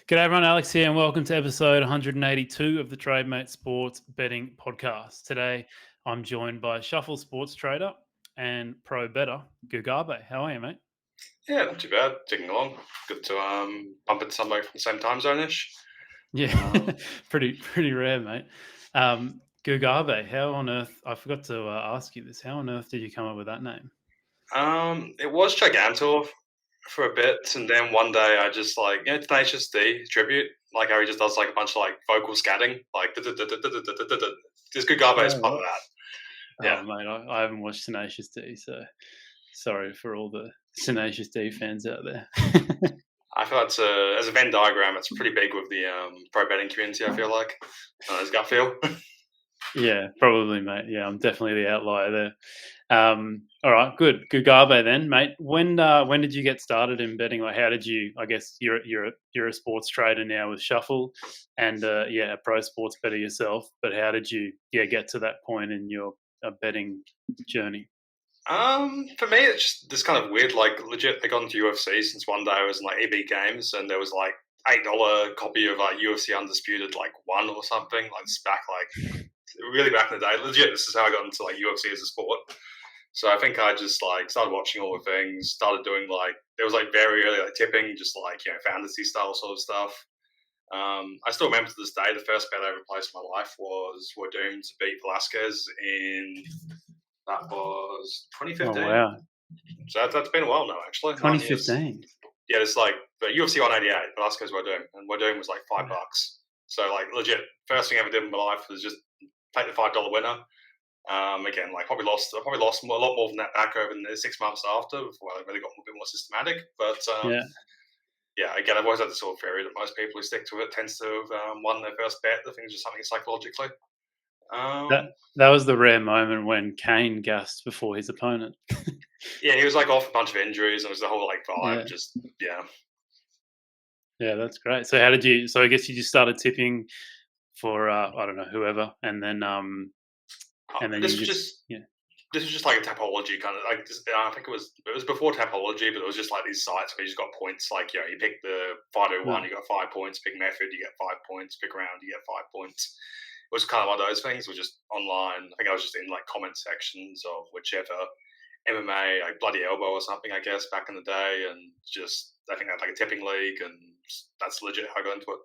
G'day everyone, Alex here, and welcome to episode 182 of the Trademate Sports Betting Podcast. Today, I'm joined by Shuffle Sports Trader and Pro Bettor, Gugabe. How are you, mate? Yeah, not too bad. Ticking along. Good to bump into somebody from the same time zone-ish. Yeah, pretty rare, mate. Gugabe, how on earth? I forgot to ask you this. How on earth did you come up with that name? It was Gigantor for a bit, and then one day I just Tenacious D tribute, like how he just does like a bunch of like vocal scatting, like this Gugabe is Oh, part of right. that. Yeah, Oh, mate, I haven't watched Tenacious D, so sorry for all the Tenacious D fans out there. I feel it's as a Venn diagram, it's pretty big with the pro betting community. I feel like, his gut feel. Yeah, probably, mate. Yeah, I'm definitely the outlier there. All right, good. Gugabe then, mate. When did you get started in betting? Like, how did you? I guess you're a sports trader now with Shuffle, and a pro sports bettor yourself. But how did you get to that point in your betting journey? For me, it's just this kind of weird, like legit. I got into UFC since one day I was in like EB Games, and there was like $8 copy of like UFC Undisputed like one or something. Like it's back like really back in the day. Legit, this is how I got into like UFC as a sport. So I think I just like started watching all the things, started doing like there was like very early like tipping, just like fantasy style sort of stuff. I still remember to this day the first bet I ever placed in my life was we're doomed to beat Velasquez in that was Oh 2015. wow, So that's been a while now, actually. 9 years. 2015. Yeah, it's like the UFC 188, Velasquez Werdum, and Werdum was like $5. So like legit, first thing I ever did in my life was just take the $5 winner. Again, like probably lost a lot more than that back over the 6 months after before I really got a bit more systematic. But Yeah. yeah, again, I've always had this sort of theory that most people who stick to it tends to have won their first bet. I think it's just something psychologically. That Um, that was the rare moment when Kane gassed before his opponent. yeah, he was like off a bunch of injuries, and it was the whole like Yeah. vibe. Just yeah. Yeah, that's great. So how did you? So I guess you just started tipping for I don't know whoever, and then This you was just just this was just like a topology kind of like I think it was before topology, but it was just like these sites where you just got points. Like you pick the 501, no. you got 5 points. Pick method, you get 5 points. Pick round, you get 5 points. It was kind of one of those things. It was just online. I think I was just in like comment sections of whichever MMA, like Bloody Elbow or something, I guess, back in the day, and just I think I had like a tipping league, and that's legit how I got into it.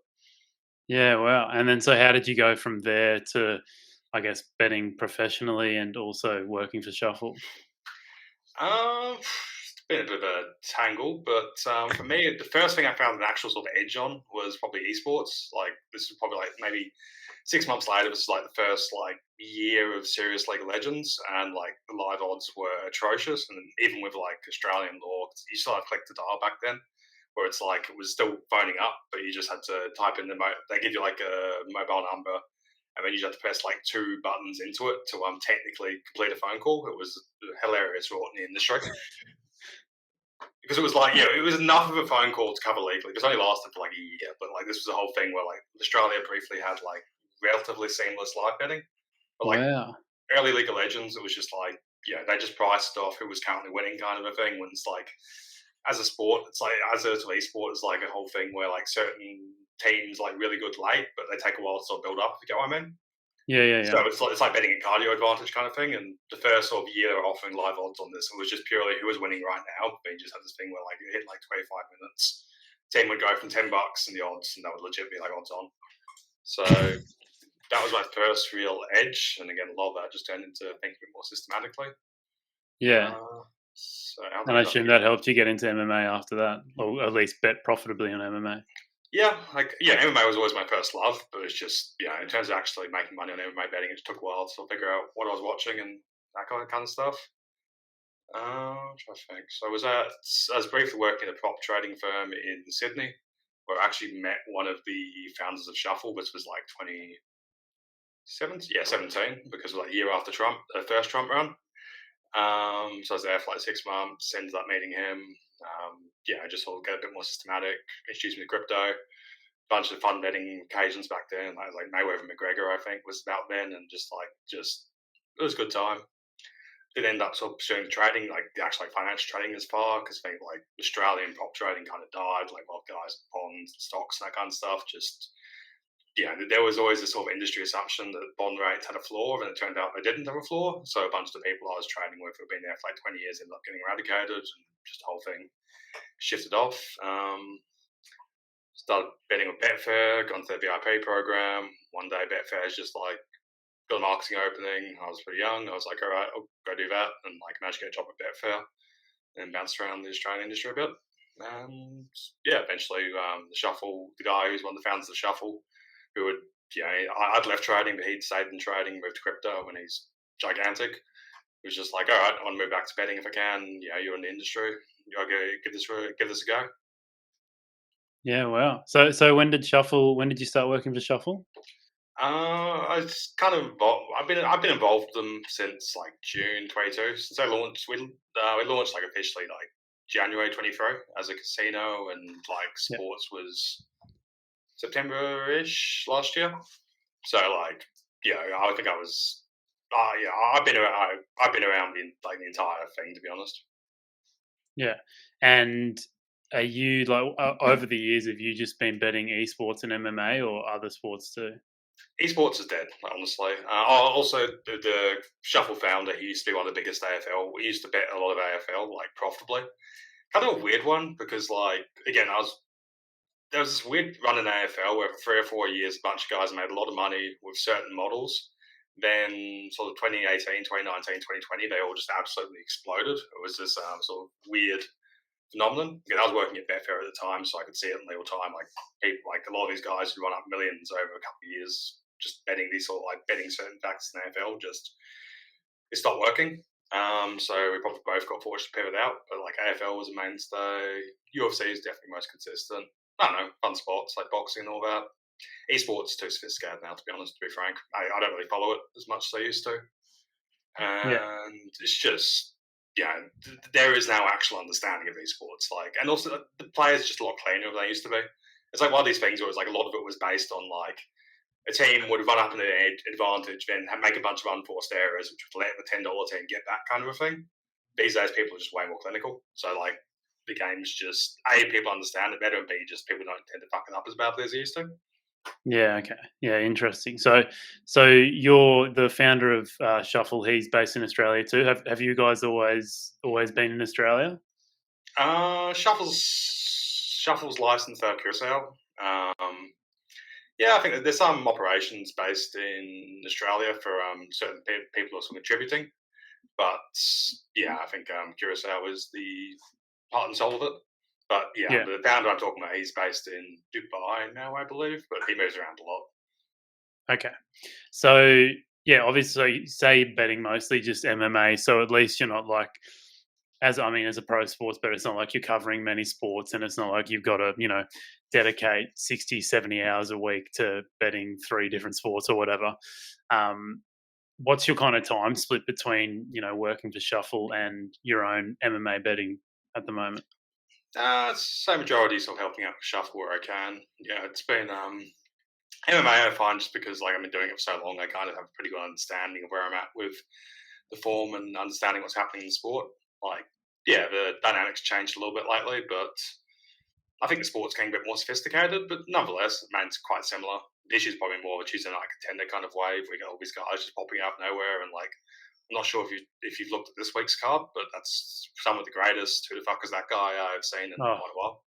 Yeah, wow. And then so how did you go from there to I guess betting professionally and also working for Shuffle? It's been a bit of a tangle, but for me, the first thing I found an actual sort of edge on was probably esports. Like this was probably like maybe 6 months later. It was like the first like year of serious League of Legends, and like the live odds were atrocious. And even with like Australian law, you still had to click to dial back then, where it's like it was still phoning up, but you just had to type in they give you like a mobile number, and then you just had to press like two buttons into it to technically complete a phone call. It was hilarious for in the industry because it was like it was enough of a phone call to cover legally. It only lasted for like a year, but like this was a whole thing where like Australia briefly had like relatively seamless live betting, but like Wow. early League of Legends, it was just like they just priced off who was currently winning kind of a thing. When it's like as a sport, it's like as a esport, it's like a whole thing where like certain teams like really good late, but they take a while to sort of build up. If you get what I mean? Yeah, yeah, So yeah. it's like betting a cardio advantage kind of thing. And the first sort of year they were offering live odds on this, it was just purely who was winning right now. But you just had this thing where like you hit like 25 minutes, team would go from $10 in the odds, and that would legit be like odds on. So that was my first real edge. And again, a lot of that just turned into thinking a bit more systematically. Yeah. So how did And I I end up assume here? that helped you get into MMA after that, or at least bet profitably on MMA. Yeah, like MMA was always my first love, but it's just in terms of actually making money on MMA betting, it just took a while to figure out what I was watching and that kind of stuff. I'm trying to think. So I was briefly working at a prop trading firm in Sydney, where I actually met one of the founders of Shuffle. This was like 2017, 17, because it was like a year after Trump, the first Trump run. So I was there for like 6 months. Ended up meeting him. I just sort of get a bit more systematic. Introduced me to crypto. Bunch of fun betting occasions back then. Like Mayweather McGregor, I think, was about then, and just it was a good time. did end up sort of pursuing the trading, like the actual like financial trading as far, because I think like Australian prop trading kind of died, like a lot of guys, bonds, stocks, and that kind of stuff. Just there was always this sort of industry assumption that bond rates had a floor, and it turned out they didn't have a floor. So a bunch of the people I was trading with who've been there for like 20 years ended up getting eradicated, and just the whole thing shifted off. Started betting with Betfair, gone to the VIP program. One day Betfair is just like, got a marketing opening. I was pretty young. I was like, all right, I'll go do that. And like managed to get a job at Betfair and bounced around the Australian industry a bit. And eventually the guy who's one of the founders of the Shuffle, who would, I'd left trading, but he'd stayed in trading, moved to crypto when he's gigantic. He was just like, all right, I want to move back to betting if I can. You're in the industry. I'll give this a go. Yeah, wow. So when did you start working for Shuffle? I was kind of involved. I've been involved with them since like June 22. Since they launched, we launched like officially like January 23 as a casino, and like Yeah. sports was September-ish last year. So like, I think I was. I've been around. I've been around the entire thing, to be honest. Yeah. And are you like over the years, have you just been betting esports and MMA or other sports too? Esports is dead, honestly. Also, the Shuffle founder, he used to be one of the biggest AFL. We used to bet a lot of AFL, like profitably. Kind of a weird one because, like, again, there was this weird run in AFL where for 3 or 4 years, a bunch of guys made a lot of money with certain models. Then, sort of 2018, 2019, 2020, they all just absolutely exploded. It was this sort of weird phenomenon. Again, I was working at Betfair at the time, so I could see it in real time. Like people, like a lot of these guys who run up millions over a couple of years, just betting these sort of like betting certain facts in the AFL, just it stopped working. So we probably both got forced to pivot out. But like AFL was a mainstay. UFC is definitely most consistent. I don't know, fun sports like boxing and all that. Esports is too sophisticated now, to be honest. To be frank, I don't really follow it as much as I used to, Yeah. and it's just there is now actual understanding of esports, like, and also the players are just a lot cleaner than they used to be. It's like one of these things where it's like a lot of it was based on like a team would run up an advantage, then make a bunch of unforced errors, which would let the $10 team get that kind of a thing. These days, people are just way more clinical. So like the game's just people understand it better, and B, just people don't tend to fuck it up as badly as they used to. Yeah. Okay. Yeah. Interesting. So you're the founder of Shuffle. He's based in Australia too. Have you guys always been in Australia? Shuffle's licensed out of Curacao. I think that there's some operations based in Australia for certain people who are contributing, but I think Curacao is the heart and soul of it. But Yeah. the founder I'm talking about, he's based in Dubai now, I believe, but he moves around a lot. Okay. So yeah, obviously, say betting mostly just MMA. So at least you're not like, as a pro sports bettor, it's not like you're covering many sports, and it's not like you've got to dedicate 60, 70 hours a week to betting 3 different sports or whatever. What's your kind of time split between working for Shuffle and your own MMA betting at the moment? So majority sort of helping out with Shuffle where I can. It's been MMA, I find, just because like I've been doing it for so long, I kind of have a pretty good understanding of where I'm at with the form and understanding what's happening in the sport. Like, the dynamics changed a little bit lately, but I think the sport's getting a bit more sophisticated. But nonetheless, it's quite similar. The issue is probably more of a Tuesday night contender kind of wave. We got all these guys just popping out of nowhere, and like, I'm not sure if you've looked at this week's card, but that's some of the greatest. Who the fuck is that guy I've seen in Oh, quite a while.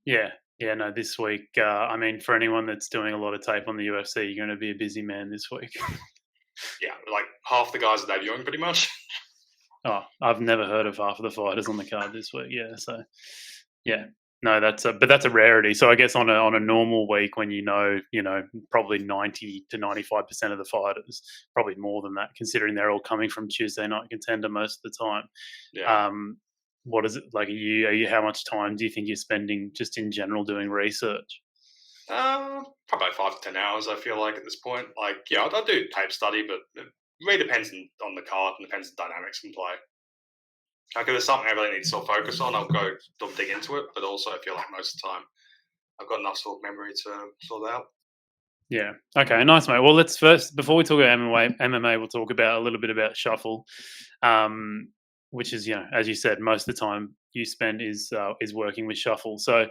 yeah. Yeah, no, this week, for anyone that's doing a lot of tape on the UFC, you're going to be a busy man this week. Yeah, like half the guys are debuting pretty much. Oh, I've never heard of half of the fighters on the card this week. Yeah, so yeah, no, that's a rarity. So I guess on a normal week when probably 90 to 95% of the fighters, probably more than that, considering they're all coming from Tuesday night contender most of the time. Yeah. What is it like? Are you how much time do you think you're spending just in general doing research? Probably like 5 to 10 hours. I feel like at this point, like I do tape study, but it really depends on the card and depends on the dynamics in play. Like if there's something I really need to sort of focus on, I'll go dig into it. But also, I feel like most of the time, I've got enough sort of memory to sort it out. Yeah. Okay. Nice, mate. Well, let's first, before we talk about MMA, we'll talk about a little bit about shuffle, um, which is, as you said, most of the time you spend is working with shuffle. So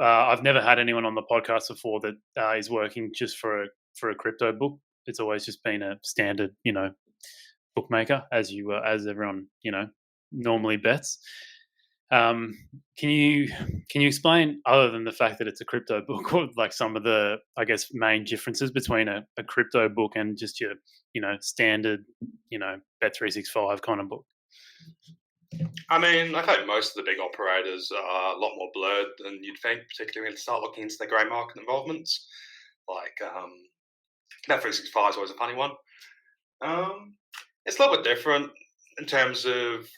I've never had anyone on the podcast before that is working just for a crypto book. It's always just been a standard, bookmaker, as everyone normally bets. Um, can you explain, other than the fact that it's a crypto book, what, like, some of the, I guess, main differences between a crypto book and just your standard Bet365 kind of book? I mean, I think most of the big operators are a lot more blurred than you'd think, particularly when you start looking into the grey market involvements. Like, Net365 is always a funny one. It's a little bit different in terms of.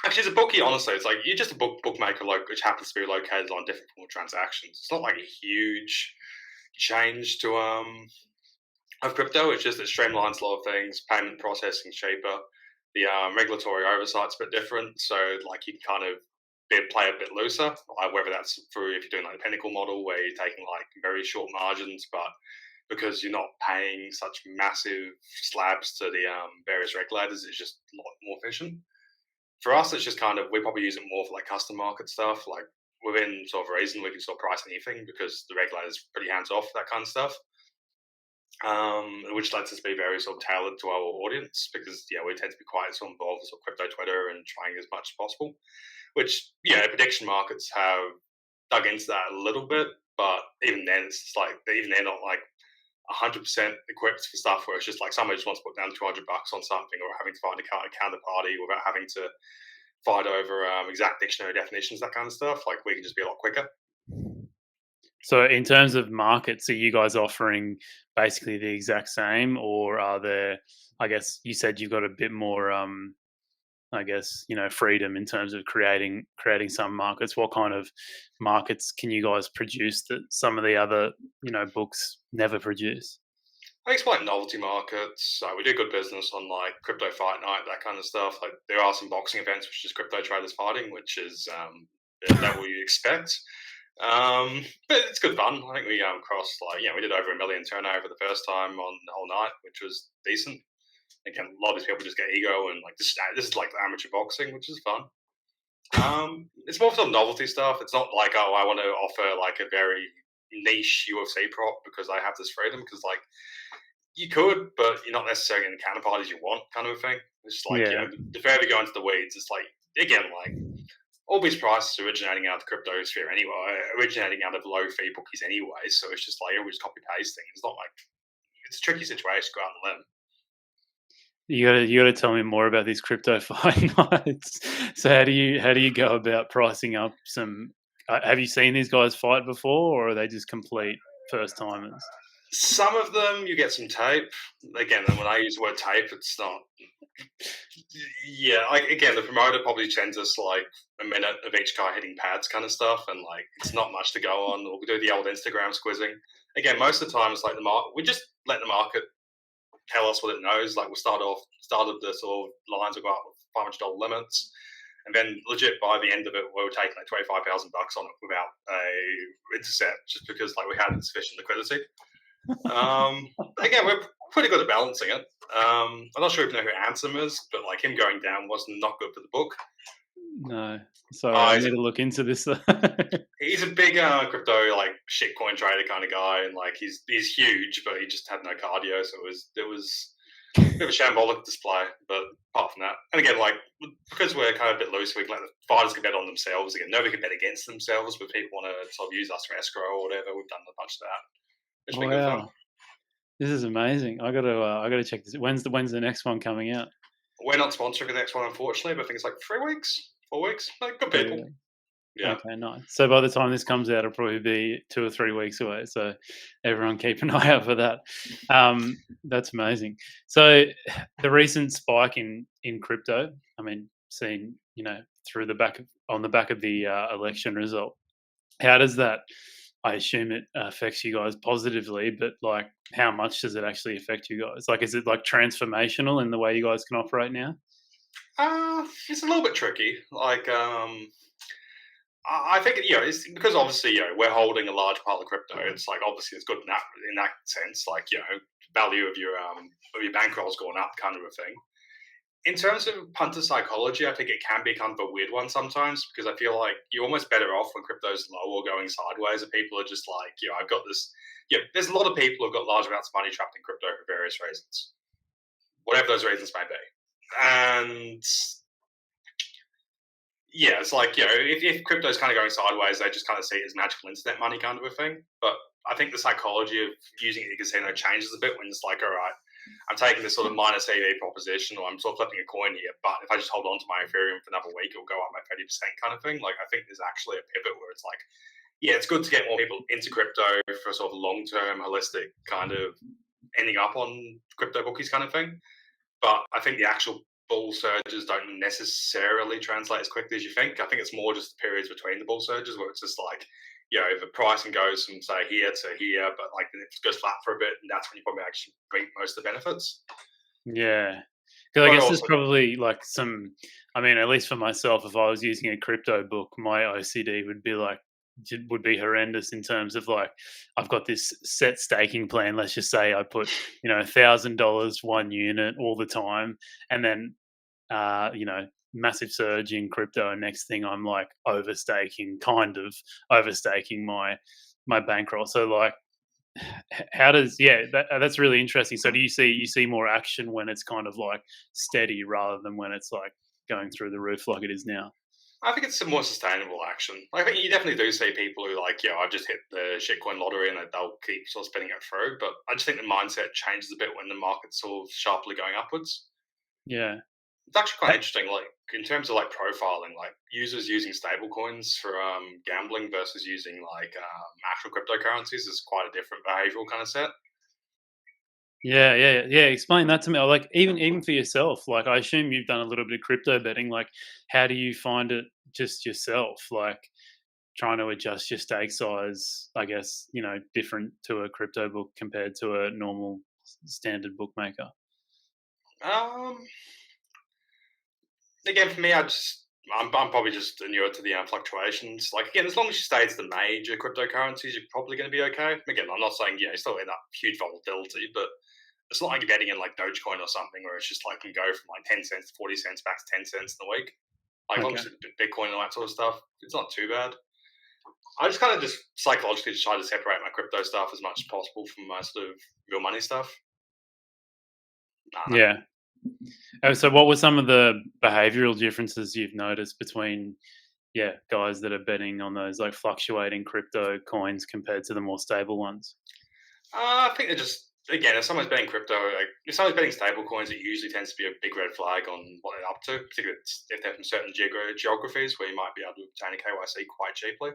Actually, as a bookie, honestly, it's like you're just a bookmaker, which happens to be located on different form of transactions. It's not like a huge change to of crypto. It's just it streamlines a lot of things. Payment processing cheaper. The regulatory oversight's a bit different, so like you can kind of play a bit looser. Whether that's through if you're doing like a pinnacle model where you're taking like very short margins, but because you're not paying such massive slabs to the various regulators, it's just a lot more efficient. For us, it's just kind of we probably use it more for like custom market stuff. Like within sort of reason, we can sort of price anything because the regulator's pretty hands off that kind of stuff. Which lets us be very sort of tailored to our audience because we tend to be quite sort of involved with sort of crypto Twitter and trying as much as possible. Which prediction markets have dug into that a little bit, but even then it's just like even they're not like 100% equipped for stuff where it's just like somebody just wants to put down $200 on something or having to find a counterparty without having to fight over exact dictionary definitions, that kind of stuff. Like we can just be a lot quicker. So in terms of markets, are you guys offering basically the exact same, or are there? I guess you said you've got a bit more, I guess, freedom in terms of creating some markets. What kind of markets can you guys produce that some of the other books never produce? I explain novelty markets. We do good business on like crypto fight night, that kind of stuff. Like there are some boxing events, which is crypto traders fighting, which is the level you expect. But it's good fun. I think we crossed we did over 1 million turnover the first time on the whole night, which was decent. Again, a lot of these people just get ego and like this is like amateur boxing, which is fun. It's more sort of novelty stuff. It's not like I want to offer like a very niche UFC prop because I have this freedom. Because like you could, but you're not necessarily in the counterparties you want, kind of a thing. It's just like Yeah, the further you go into the weeds, it's like again like all these prices originating out of the crypto sphere anyway, originating out of low fee bookies anyway. So it's just like everybody's copy pasting. It's not like it's a tricky situation to go out on a limb. you gotta tell me more about these crypto fight nights. So how do you go about pricing up some? Have you seen these guys fight before, or are they just complete first timers? Some of them you get some tape. Again, when I use the word tape, it's not. Yeah, like again, the promoter probably sends us like a minute of each guy hitting pads, kind of stuff, and like it's not much to go on. Or we do the old Instagram squizzing. Again, most of the time it's like we just let the market tell us what it knows. Like we started the sort of lines will go up with $500 limits, and then legit by the end of it, we were taking like $25,000 on it without a intercept, just because like we had insufficient liquidity. Again, we're pretty good at balancing it. I'm not sure if you know who Ansem is, but like him going down was not good for the book. No, sorry, I He's, need to look into this. he's a big crypto like shitcoin trader kind of guy, and like he's huge, but he just had no cardio, so it was a bit of a shambolic display. But apart from that, and again, like because we're kind of a bit loose, we can let the fighters can bet on themselves. Again, nobody can bet against themselves, but people want to sort of use us for escrow or whatever. We've done a bunch of that. It's been good fun. Wow, this is amazing. I gotta check this. When's the next one coming out? We're not sponsoring the next one, unfortunately, but I think it's like 3 weeks, 4 weeks. Like, good people. Really? Yeah. Okay, nice. So by the time this comes out, it'll probably be 2 or 3 weeks away. So everyone keep an eye out for that. That's amazing. So the recent spike in crypto, I mean, seen through on the back of the election result. How does that? I assume it affects you guys positively, but like, how much does it actually affect you guys? Like, is it like transformational in the way you guys can operate now? It's a little bit tricky. Like, I think it's because obviously we're holding a large part of crypto. It's like obviously it's good in that sense. Like value of your bankroll's going up, kind of a thing. In terms of punter psychology, I think it can be kind of a weird one sometimes because I feel like you're almost better off when crypto's low or going sideways. And people are just like, I've got this. There's a lot of people who've got large amounts of money trapped in crypto for various reasons, whatever those reasons may be. And it's like, if crypto's kind of going sideways, they just kind of see it as magical internet money kind of a thing. But I think the psychology of using it in a casino changes a bit when it's like, all right, I'm taking this sort of minus EV proposition, or I'm sort of flipping a coin here, but if I just hold on to my Ethereum for another week, it'll go up by 30% kind of thing. Like, I think there's actually a pivot where it's like, it's good to get more people into crypto for sort of long-term, holistic kind of ending up on crypto bookies kind of thing. But I think the actual bull surges don't necessarily translate as quickly as you think. I think it's more just the periods between the bull surges where it's just like, the pricing goes from say here to here, but like then it goes flat for a bit, and that's when you probably actually reap most of the benefits. Yeah. Because I guess there's probably like at least for myself, if I was using a crypto book, my OCD would be horrendous in terms of like, I've got this set staking plan. Let's just say I put, $1,000 one unit all the time, and then, massive surge in crypto. And next thing I'm like overstaking my bankroll. So like, how does that's really interesting. So do you see more action when it's kind of like steady rather than when it's like going through the roof like it is now? I think it's some more sustainable action. I think you definitely do see people who like, I've just hit the shitcoin lottery and they'll keep sort of spinning it through. But I just think the mindset changes a bit when the market's sort of sharply going upwards. Yeah. It's actually quite interesting, like in terms of like profiling, like users using stable coins for gambling versus using like actual cryptocurrencies is quite a different behavioral kind of set. Yeah. Explain that to me. Like even for yourself, like I assume you've done a little bit of crypto betting. Like, how do you find it just yourself? Like trying to adjust your stake size, I guess, different to a crypto book compared to a normal standard bookmaker. Um, Again, for me, I'm probably just inured to the fluctuations. Like again, as long as you stay to the major cryptocurrencies, you're probably going to be okay. Again, I'm not saying you still end up huge volatility, but it's not like you're betting in like Dogecoin or something where it's just like can go from like 10 cents to 40 cents back to 10 cents in a week. Like Okay. obviously Bitcoin and all that sort of stuff, it's not too bad. I just kind of just psychologically just try to separate my crypto stuff as much as possible from my sort of real money stuff. Yeah. So what were some of the behavioral differences you've noticed between guys that are betting on those like fluctuating crypto coins compared to the more stable ones? I think they're just again, if someone's betting crypto, like if someone's betting stable coins, it usually tends to be a big red flag on what they're up to, particularly if they're from certain geographies where you might be able to obtain a KYC quite cheaply.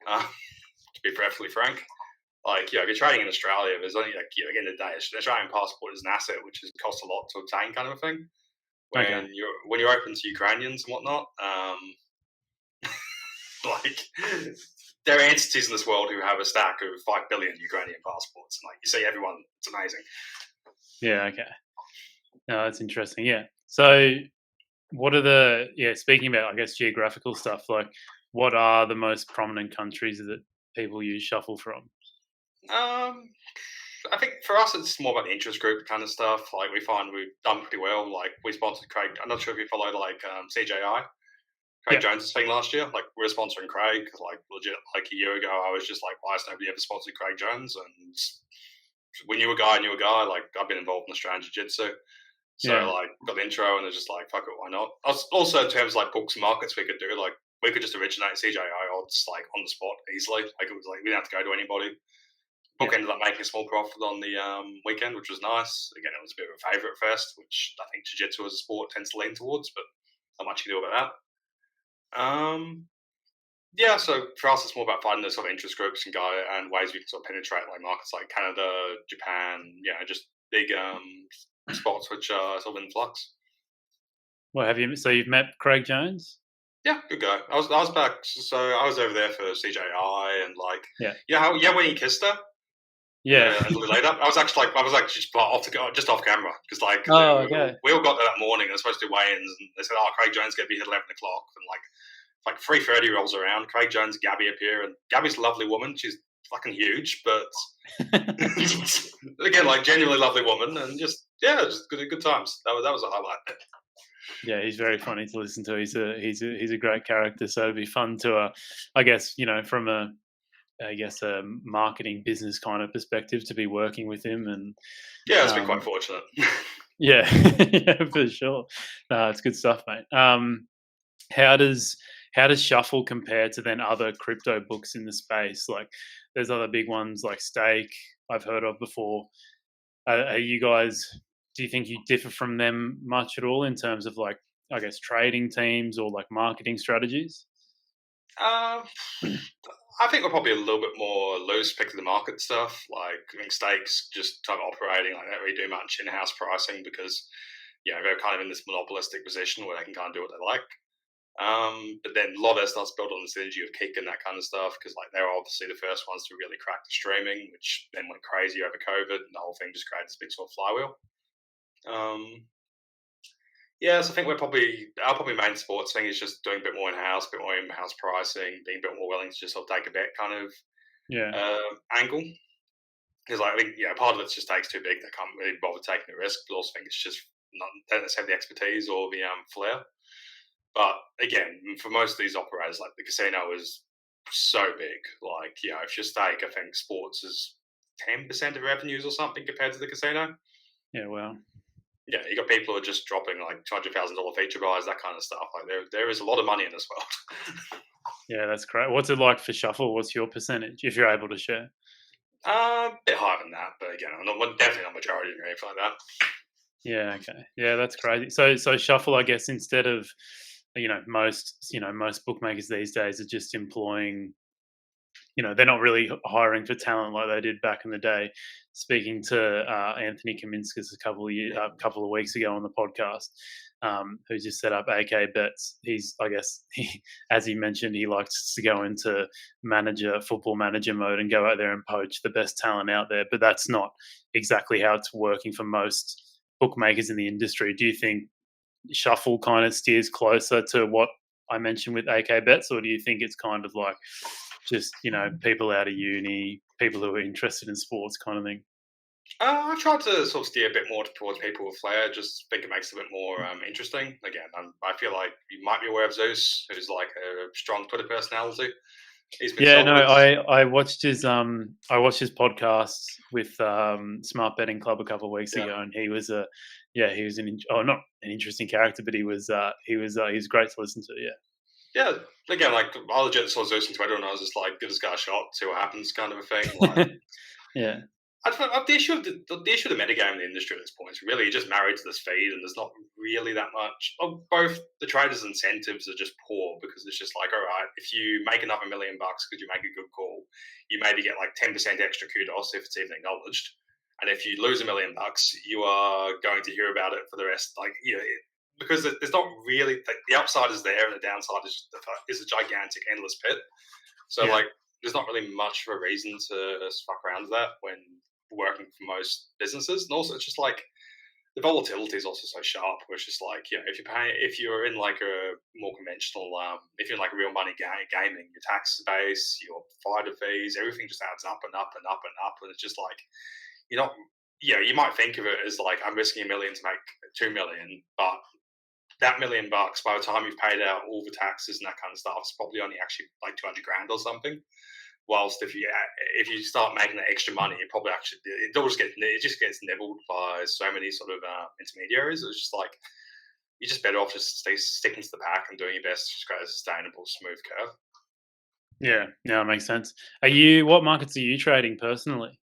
To be perfectly frank, like if you're trading in Australia, there's only like again the day, an Australian passport is an asset which costs a lot to obtain, kind of a thing. When you're open to Ukrainians and whatnot, like there are entities in this world who have a stack of 5 billion Ukrainian passports, and like you see everyone, it's amazing. Yeah. Okay. No, that's interesting. Yeah. So, what are speaking about, I guess, geographical stuff, like what are the most prominent countries that people use Shuffle from? I think for us, it's more about the interest group kind of stuff. Like we find we've done pretty well. Like we sponsored Craig. I'm not sure if you follow like CJI. Craig Jones' thing last year. Like we're sponsoring Craig. Like legit, like a year ago, I was just like, why has nobody ever sponsored Craig Jones? And we knew a guy. Like I've been involved in Australian Jiu-Jitsu. So like got the intro and they're just like, fuck it, why not? Also in terms of like books and markets we could do, like we could just originate CJI odds like on the spot easily. Like it was like we didn't have to go to anybody. Book ended up making a small profit on the weekend, which was nice. Again, it was a bit of a favourite at first, which I think Jiu-Jitsu as a sport tends to lean towards, but not much you can do about that. So for us, it's more about finding those sort of interest groups and ways we can sort of penetrate like markets like Canada, Japan, just big spots which are sort of in flux. Well, so you've met Craig Jones? Yeah, good guy. I was back, so I was over there for CJI and like when he kissed her. Yeah, a little later. I was actually just off camera because like okay. we all got there that morning. They were supposed to do weigh-ins, and they said, "Oh, Craig Jones going to be here at 11 o'clock." And like like 3:30 rolls around. Craig Jones and Gabby appear, and Gabby's a lovely woman. She's fucking huge, but again, like genuinely lovely woman, and just good times. That was a highlight. Yeah, he's very funny to listen to. He's a great character. So it'd be fun to, I guess, from a marketing business kind of perspective to be working with him. And Yeah, it's been quite um, fortunate. yeah, yeah, for sure. No, it's good stuff, mate. How does Shuffle compare to then other crypto books in the space? Like, there's other big ones like Stake I've heard of before. Are you guys? Do you think you differ from them much at all in terms of, like, I guess, trading teams or like marketing strategies? Um, I think we're probably a little bit more loose, pick of the market stuff. Like, I think Stakes just type operating like they don't really do much in-house pricing because they're kind of in this monopolistic position where they can kind of do what they like. But then a lot of their stuff's built on the synergy of Kick and that kind of stuff because like they're obviously the first ones to really crack the streaming, which then went crazy over COVID, and the whole thing just created this big sort of flywheel. Um, yeah, so I think our probably main sports thing is just doing a bit more in-house, a bit more in-house pricing, being a bit more willing to just sort of take a bet kind of Yeah, angle. Because like, I think part of it just takes too big; they can't really bother taking the risk. But also, think it's just not they don't have the expertise or the flair. But again, for most of these operators, like the casino is so big. Like, if you stake, I think sports is 10% of revenues or something compared to the casino. yeah, well, Yeah, you got people who are just dropping like $200,000 feature buys, that kind of stuff. Like there is a lot of money in this world. yeah, that's great. What's it like for Shuffle? What's your percentage, if you're able to share? A bit higher than that, but again, definitely not majority or anything like that. Yeah, okay, yeah, that's crazy. So Shuffle, I guess, instead of most bookmakers these days are just employing, they're not really hiring for talent like they did back in the day. Speaking to Anthony Kaminskas a couple of weeks ago on the podcast, who just set up AK Bets. I guess, as he mentioned, he likes to go into football manager mode and go out there and poach the best talent out there. But that's not exactly how it's working for most bookmakers in the industry. Do you think Shuffle kind of steers closer to what I mentioned with AK Bets, or do you think it's kind of like just people out of uni, people who are interested in sports, kind of thing? I've tried to sort of steer a bit more towards people with flair. Just think it makes it a bit more interesting. Again, I feel like you might be aware of Zeus, who's like a strong Twitter personality. He's been Yeah, no, solid. I watched his podcast with Smart Betting Club a couple of weeks Yeah, ago, and he was not an interesting character, but he was great to listen to. Yeah, yeah. Again, like I legit saw Zeus on Twitter, and I was just like, "Give this guy a shot, see what happens," kind of a thing. Like, yeah, the issue of the issue of the metagame in the industry at this point is really just married to this feed, and there's not really that much. Both the traders' incentives are just poor because it's just like, all right, if you make another $1,000,000 because you make a good call, you maybe get like 10% extra kudos if it's even acknowledged. And if you lose $1,000,000, you are going to hear about it for the rest. Like, because there's not really the upside is there, and the downside is a gigantic, endless pit. So yeah, like, there's not really much of a reason to fuck around with that when working for most businesses. And also, it's just like the volatility is also so sharp. Where it's just like, if you're in like a more conventional, if you're in like a real money gaming, your tax base, your fighter fees, everything just adds up and up and up and up, and it's just like you're not. You might think of it as like I'm risking 1 million to make 2 million, but that $1,000,000 by the time you've paid out all the taxes and that kind of stuff, it's probably only actually like 200 grand or something. Whilst if you start making that extra money, it probably actually it just gets nibbled by so many sort of intermediaries. It's just like you're just better off just sticking to the pack and doing your best to just create a sustainable, smooth curve. yeah. Yeah, it makes sense. What markets are you trading personally?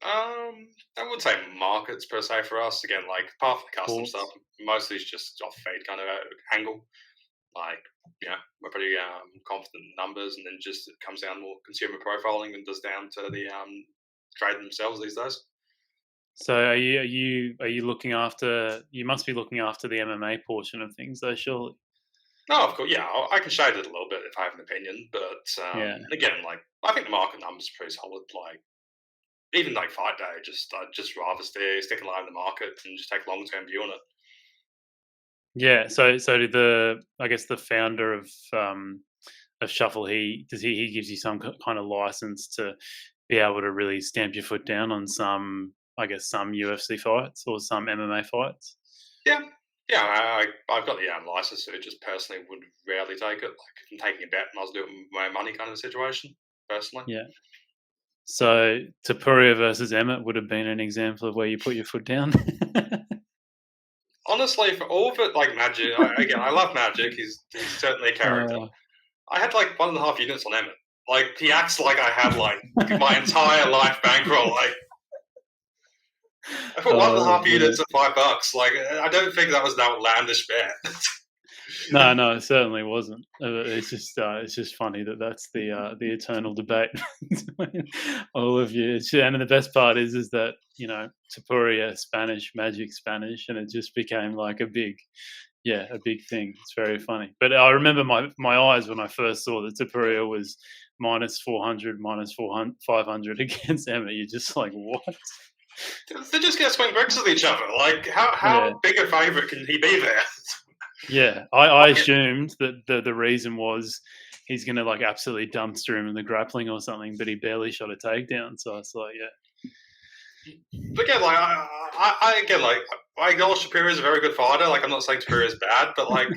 I would say markets per se for us. Again, like apart from the custom stuff, Sports? mostly it's just off fade kind of angle. Like, we're pretty confident in numbers, and then just it comes down more consumer profiling than does down to the trade themselves these days. So are you looking after? You must be looking after the MMA portion of things, though, surely. No, of course, yeah, I can shade it a little bit if I have an opinion, but Yeah. again, like I think the market numbers are pretty solid. Like even like fight day, I'd just rather stick alive in the market and just take a long term view on it. Yeah. So did the I guess the founder of Shuffle, he gives you some kind of license to be able to really stamp your foot down on some, I guess, some UFC fights or some MMA fights? Yeah, yeah. I've got the license, so just personally would rarely take it. Like if I'm taking a bet, and I was doing my own money kind of situation. Personally, Yeah. So Tapuria versus Emmett would have been an example of where you put your foot down. honestly, for all of it, like Magic. Again, I love Magic. He's certainly a character. uh, I had like 1.5 units on Emmett. Like he acts like I had like my entire life bankroll. Like I put one and a that's half units brilliant. at $5. Like I don't think that was an outlandish bet. No, no, it certainly wasn't. It's just funny that that's the eternal debate between all of you. And the best part is that Tapuria Spanish, Magic Spanish, and it just became like a big thing. It's very funny. But I remember my eyes when I first saw that Tapuria was minus 400, minus 400, 500 against Emma. You're just like, what? They just get swing bricks with each other. Like Yeah. how big a favourite can he be there? Yeah, I assumed that the reason was he's gonna like absolutely dumpster him in the grappling or something, but he barely shot a takedown. So I was like, But again, like I acknowledge Shapiro is a very good fighter. Like I'm not saying Shapiro is bad, but like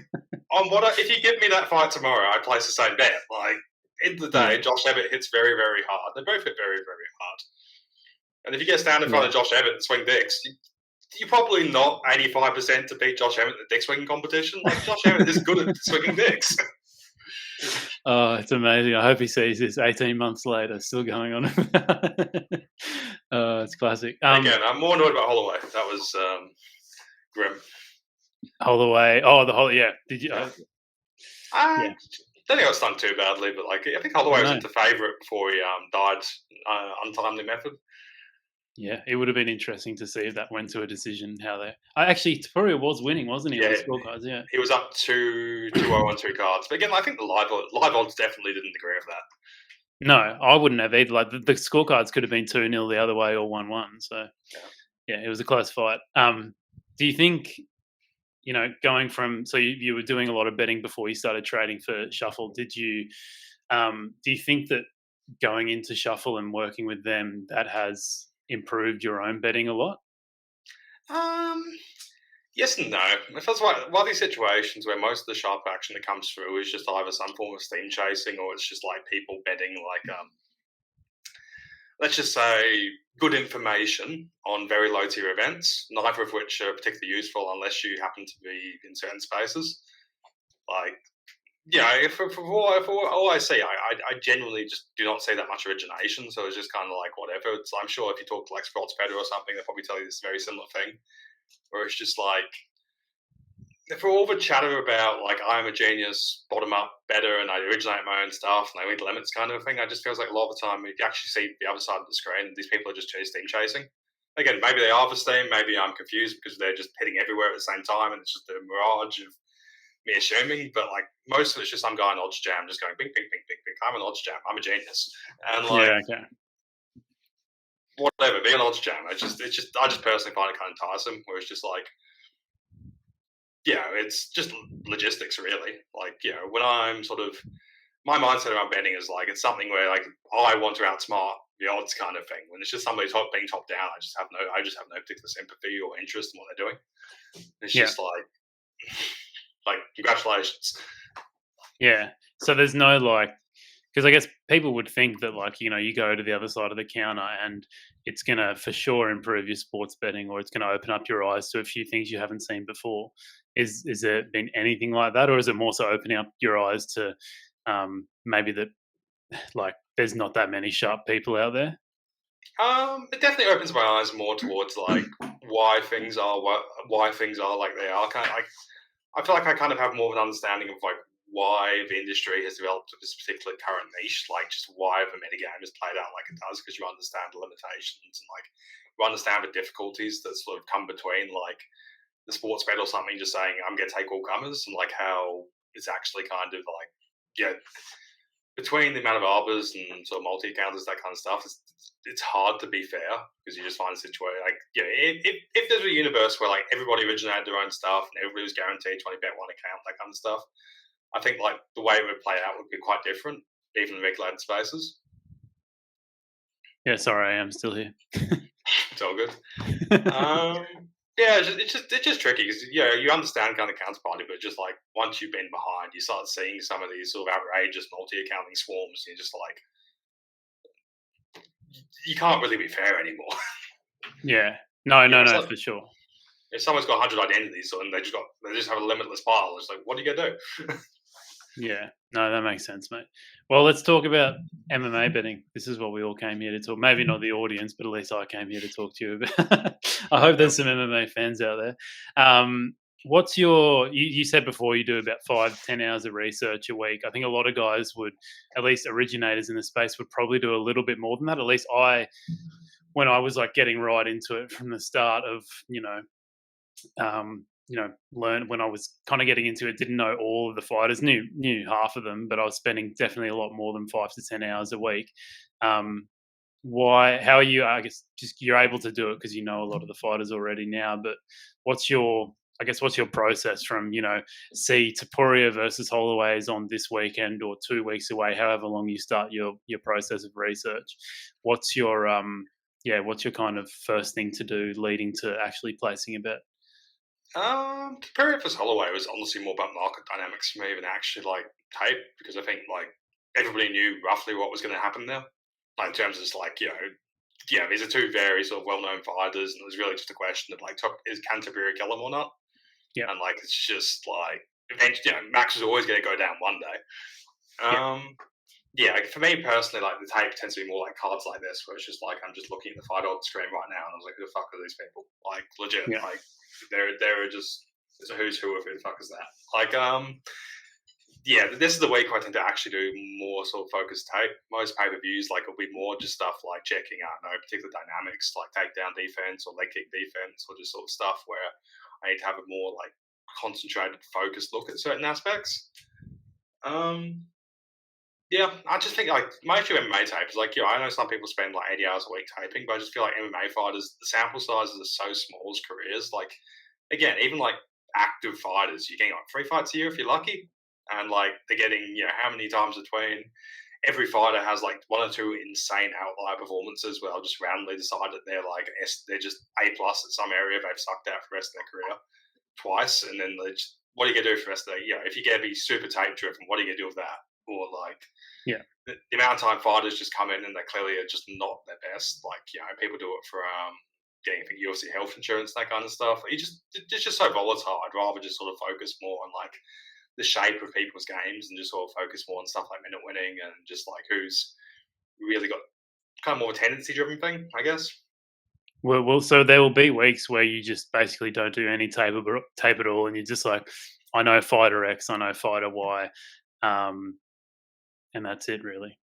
on if you give me that fight tomorrow, I'd place the same bet. Like end of the yeah, day, Josh Abbott hits very very hard. They both hit very very hard. And if you get stand in front yeah, of Josh Abbott and swing dicks, you're probably not 85% to beat Josh Abbott in the dick swinging competition. Like Josh Abbott is good at swinging dicks. Oh, it's amazing. I hope he sees this 18 months later, still going on. It's classic. Again, I'm more annoyed about Holloway. That was grim. Holloway. Oh, the whole yeah. Did you? Yeah. I Yeah, don't think I was stung too badly, but like I think Holloway was no. into favourite before he died untimely method. Yeah, it would have been interesting to see if that went to a decision. How they? I actually, Tapuria was winning, wasn't he, on Yeah, the scorecards? Yeah. he was up to 2-0 on two cards. But again, I think the live odds definitely didn't agree with that. No, I wouldn't have either. Like the scorecards could have been 2-0 the other way or 1-1. So Yeah. yeah, it was a close fight. Do you think going from you were doing a lot of betting before you started trading for Shuffle? Did you do you think that going into Shuffle and working with them that has improved your own betting a lot? Um, yes and no. If that's one of these situations where most of the sharp action that comes through is just either some form of steam chasing or it's just like people betting like let's just say good information on very low tier events, neither of which are particularly useful unless you happen to be in certain spaces. Like for all I see, I genuinely just do not see that much origination. So it's just kind of like whatever. I'm sure if you talk to like Sports Bettor or something, they'll probably tell you this very similar thing, where it's just like for all the chatter about like I'm a genius, bottom up, better, and I originate my own stuff and I read limits kind of thing. I just feels like a lot of the time you actually see the other side of the screen. These people are just steam chasing. Again, maybe they are for steam. Maybe I'm confused because they're just hitting everywhere at the same time, and it's just a mirage of me assuming, but like most of it's just some guy in odds jam just going bing, bing, bing, bing, bing. I'm an odds jam. I'm a genius, and like Yeah. Okay. whatever, be an odds jam. I just personally find it kind of tiresome. Where it's just like, it's just logistics really. Like when I'm sort of my mindset around betting is like it's something where like I want to outsmart the odds kind of thing. When it's just somebody being top down, I just have no particular sympathy or interest in what they're doing. It's Yeah. just like congratulations. Yeah. So there's no because I guess people would think that you go to the other side of the counter and it's going to for sure improve your sports betting or it's going to open up your eyes to a few things you haven't seen before. Is there been anything like that, or is it more so opening up your eyes to maybe that there's not that many sharp people out there? It definitely opens my eyes more towards like why things are like they are. Kind of like I feel like I kind of have more of an understanding of like why the industry has developed this particular current niche, like just why the metagame is played out like it does, because you understand the limitations and like you understand the difficulties that sort of come between like the sports bet or something just saying I'm going to take all comers and like how it's actually kind of like yeah between the amount of arbors and sort of multi-accounters, that kind of stuff, it's hard to be fair because you just find a situation like, if there's a universe where like everybody originated their own stuff and everybody was guaranteed 20 bet one account, that kind of stuff, I think like the way it would play out would be quite different, even in regulated spaces. Yeah, sorry, I am still here. It's all good. Yeah, it's just tricky because you understand kind of counterparty, but just like once you've been behind, you start seeing some of these sort of outrageous multi-accounting swarms. And you're just like, you can't really be fair anymore. Yeah, no, Like, for sure. if someone's got 100 identities and they just have a limitless pile, it's like, what are you gonna do? Yeah, no, that makes sense, mate. Well, let's talk about MMA betting. This is what we all came here to talk. Maybe not the audience, but at least I came here to talk to you about. I hope there's some MMA fans out there. What's you said before you do about 5-10 hours of research a week. I think a lot of guys would, at least originators in the space, would probably do a little bit more than that. At least when I was like getting right into it from the start of, learn when I was kind of getting into it, didn't know all of the fighters, knew half of them, but I was spending definitely a lot more than 5 to 10 hours a week. How are you? I guess just you're able to do it because you know a lot of the fighters already now. But what's your process from see Tapuria versus Holloway is on this weekend or 2 weeks away, however long you start your process of research? What's your kind of first thing to do leading to actually placing a bet? Prepare for Holloway was honestly more about market dynamics for me than actually like tape, because I think like everybody knew roughly what was going to happen there. Like in terms of just like these are two very sort of well-known fighters, and it was really just a question of like, can Tapuria kill him or not? Yeah, and like it's just like eventually, Max was always going to go down one day. Like, for me personally, like the tape tends to be more like cards like this, where it's just like I'm just looking at the fight on the screen right now, and I was like, who the fuck are these people? Like legit, yeah. like they're just it's a who's who of who the fuck is that? Like this is the week I tend to actually do more sort of focused tape. Most pay-per-views like will be more just stuff like checking out no particular dynamics, like takedown defense or leg kick defense, or just sort of stuff where I need to have a more like concentrated, focused look at certain aspects. I just think like most of MMA tapes, like I know some people spend like 80 hours a week taping, but I just feel like MMA fighters, the sample sizes are so small as careers. Like again, even like active fighters, you're getting like 3 fights a year if you're lucky, and like they're getting how many times between. Every fighter has like 1 or 2 insane outlier performances where they'll just randomly decide that they're just A plus at some area they've sucked out for the rest of their career twice, and then what are you gonna do for the rest of the if you're gonna be super tape driven, what are you gonna do with that? Or like Yeah. the amount of time fighters just come in and they clearly are just not their best. Like people do it for getting UFC health insurance, that kind of stuff. It's just so volatile. I'd rather just sort of focus more on like the shape of people's games and just sort of focus more on stuff like minute winning and just like who's really got kind of more of a tendency driven thing, I guess. Well, so there will be weeks where you just basically don't do any tape at all, and you're just like, I know fighter X, I know fighter Y, and that's it, really.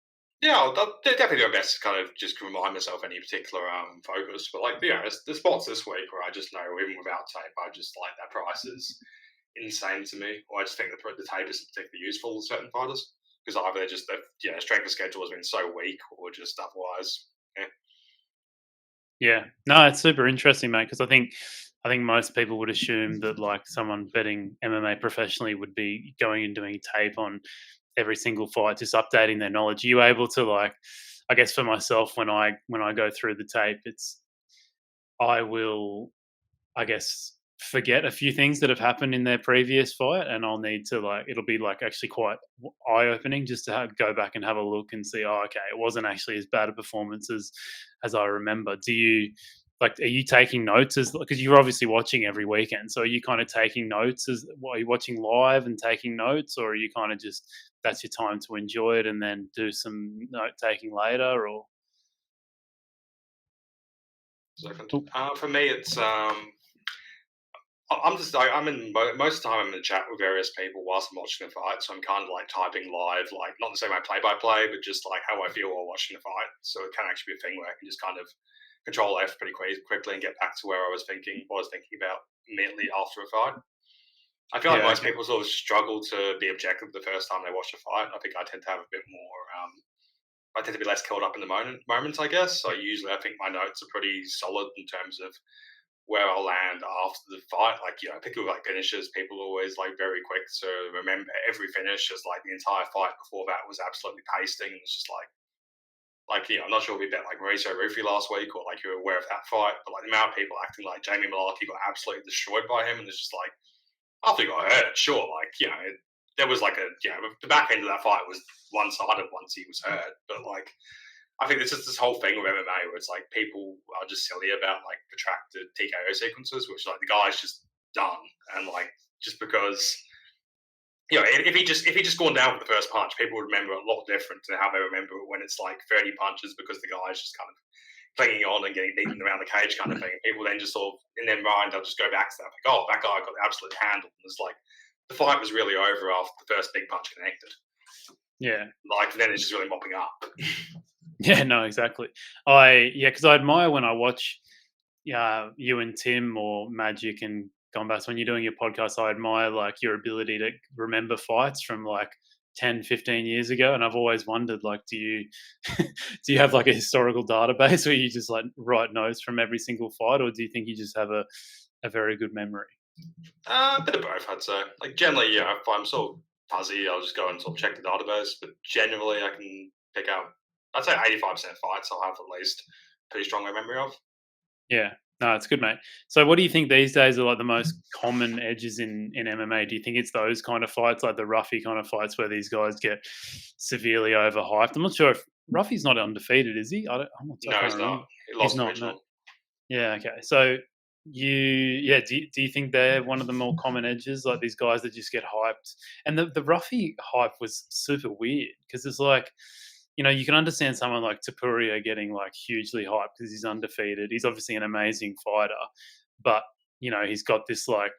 Yeah, I'll definitely do my best to kind of just remind myself any particular focus. But like, the spots this week where I just know even without tape, I just like that price is insane to me. Or I just think the tape isn't particularly useful to certain fighters because either they're just strength of schedule has been so weak, or just otherwise. Yeah. Yeah, no, it's super interesting, mate. Because I think most people would assume that like someone betting MMA professionally would be going and doing tape on every single fight, just updating their knowledge. Are you able to like, I guess for myself when I go through the tape, I will, I guess, forget a few things that have happened in their previous fight, and I'll need to like it'll be like actually quite eye opening just to go back and have a look and see. Oh, okay, it wasn't actually as bad a performance as I remember. Do you like? Are you taking notes because you're obviously watching every weekend? So are you kind of taking notes are you watching live and taking notes, or are you kind of just that's your time to enjoy it and then do some note taking later? Or For me, it's I'm in most of the time I'm in chat with various people whilst I'm watching the fight, so I'm kind of like typing live, like not to say my play-by-play, but just like how I feel while watching the fight. So it can actually be a thing where I can just kind of control F pretty quickly and get back to where I was thinking about immediately after a fight. I feel like Yeah, most okay. people sort of struggle to be objective the first time they watch a fight. I think I tend to have a bit more. I tend to be less caught up in the moments, I guess. So usually, I think my notes are pretty solid in terms of where I'll land after the fight. Like, people like finishes, people are always like very quick to remember every finish as like the entire fight before that was absolutely pasting. And it's just I'm not sure if we bet like Mauricio Rufy last week or like you're aware of that fight, but like the amount of people acting like Jamie Malarkey got absolutely destroyed by him, and it's just like after he got hurt, sure, there was like the back end of that fight was one sided once he was hurt, but like I think it's just this whole thing with MMA where it's like people are just silly about like protracted TKO sequences, which like the guy's just done, and like just because if he just gone down with the first punch, people would remember a lot different to how they remember it when it's like 30 punches because the guy's just kind of clinging on and getting beaten around the cage kind of thing. People then just sort of in their mind they'll just go back to that like, oh, that guy got absolutely handled. And it's like the fight was really over after the first big punch connected. Yeah. Like then it's just really mopping up. Yeah, no, exactly. Because I admire when I watch you and Tim or Magic and Gombas when you're doing your podcast. I admire like your ability to remember fights from like 10, 15 years ago. And I've always wondered, like, do you do you have like a historical database where you just like write notes from every single fight, or do you think you just have a very good memory? A bit of both, I'd say. Like generally, if I'm sort of fuzzy, I'll just go and sort of check the database. But generally, I can pick out. I'd say 85% of fights I'll have at least pretty strong memory of. Yeah. No, it's good, mate. So what do you think these days are like the most common edges in MMA? Do you think it's those kind of fights, like the roughy kind of fights where these guys get severely overhyped? I'm not sure if Ruffy's not undefeated, is he? I No, can't he's remember. not. He He's lost not, no. original. Yeah, okay. So do you think they're one of the more common edges, like these guys that just get hyped? And the Ruffy hype was super weird because it's like, you can understand someone like Tapuria getting like hugely hyped because he's undefeated. He's obviously an amazing fighter, but he's got this like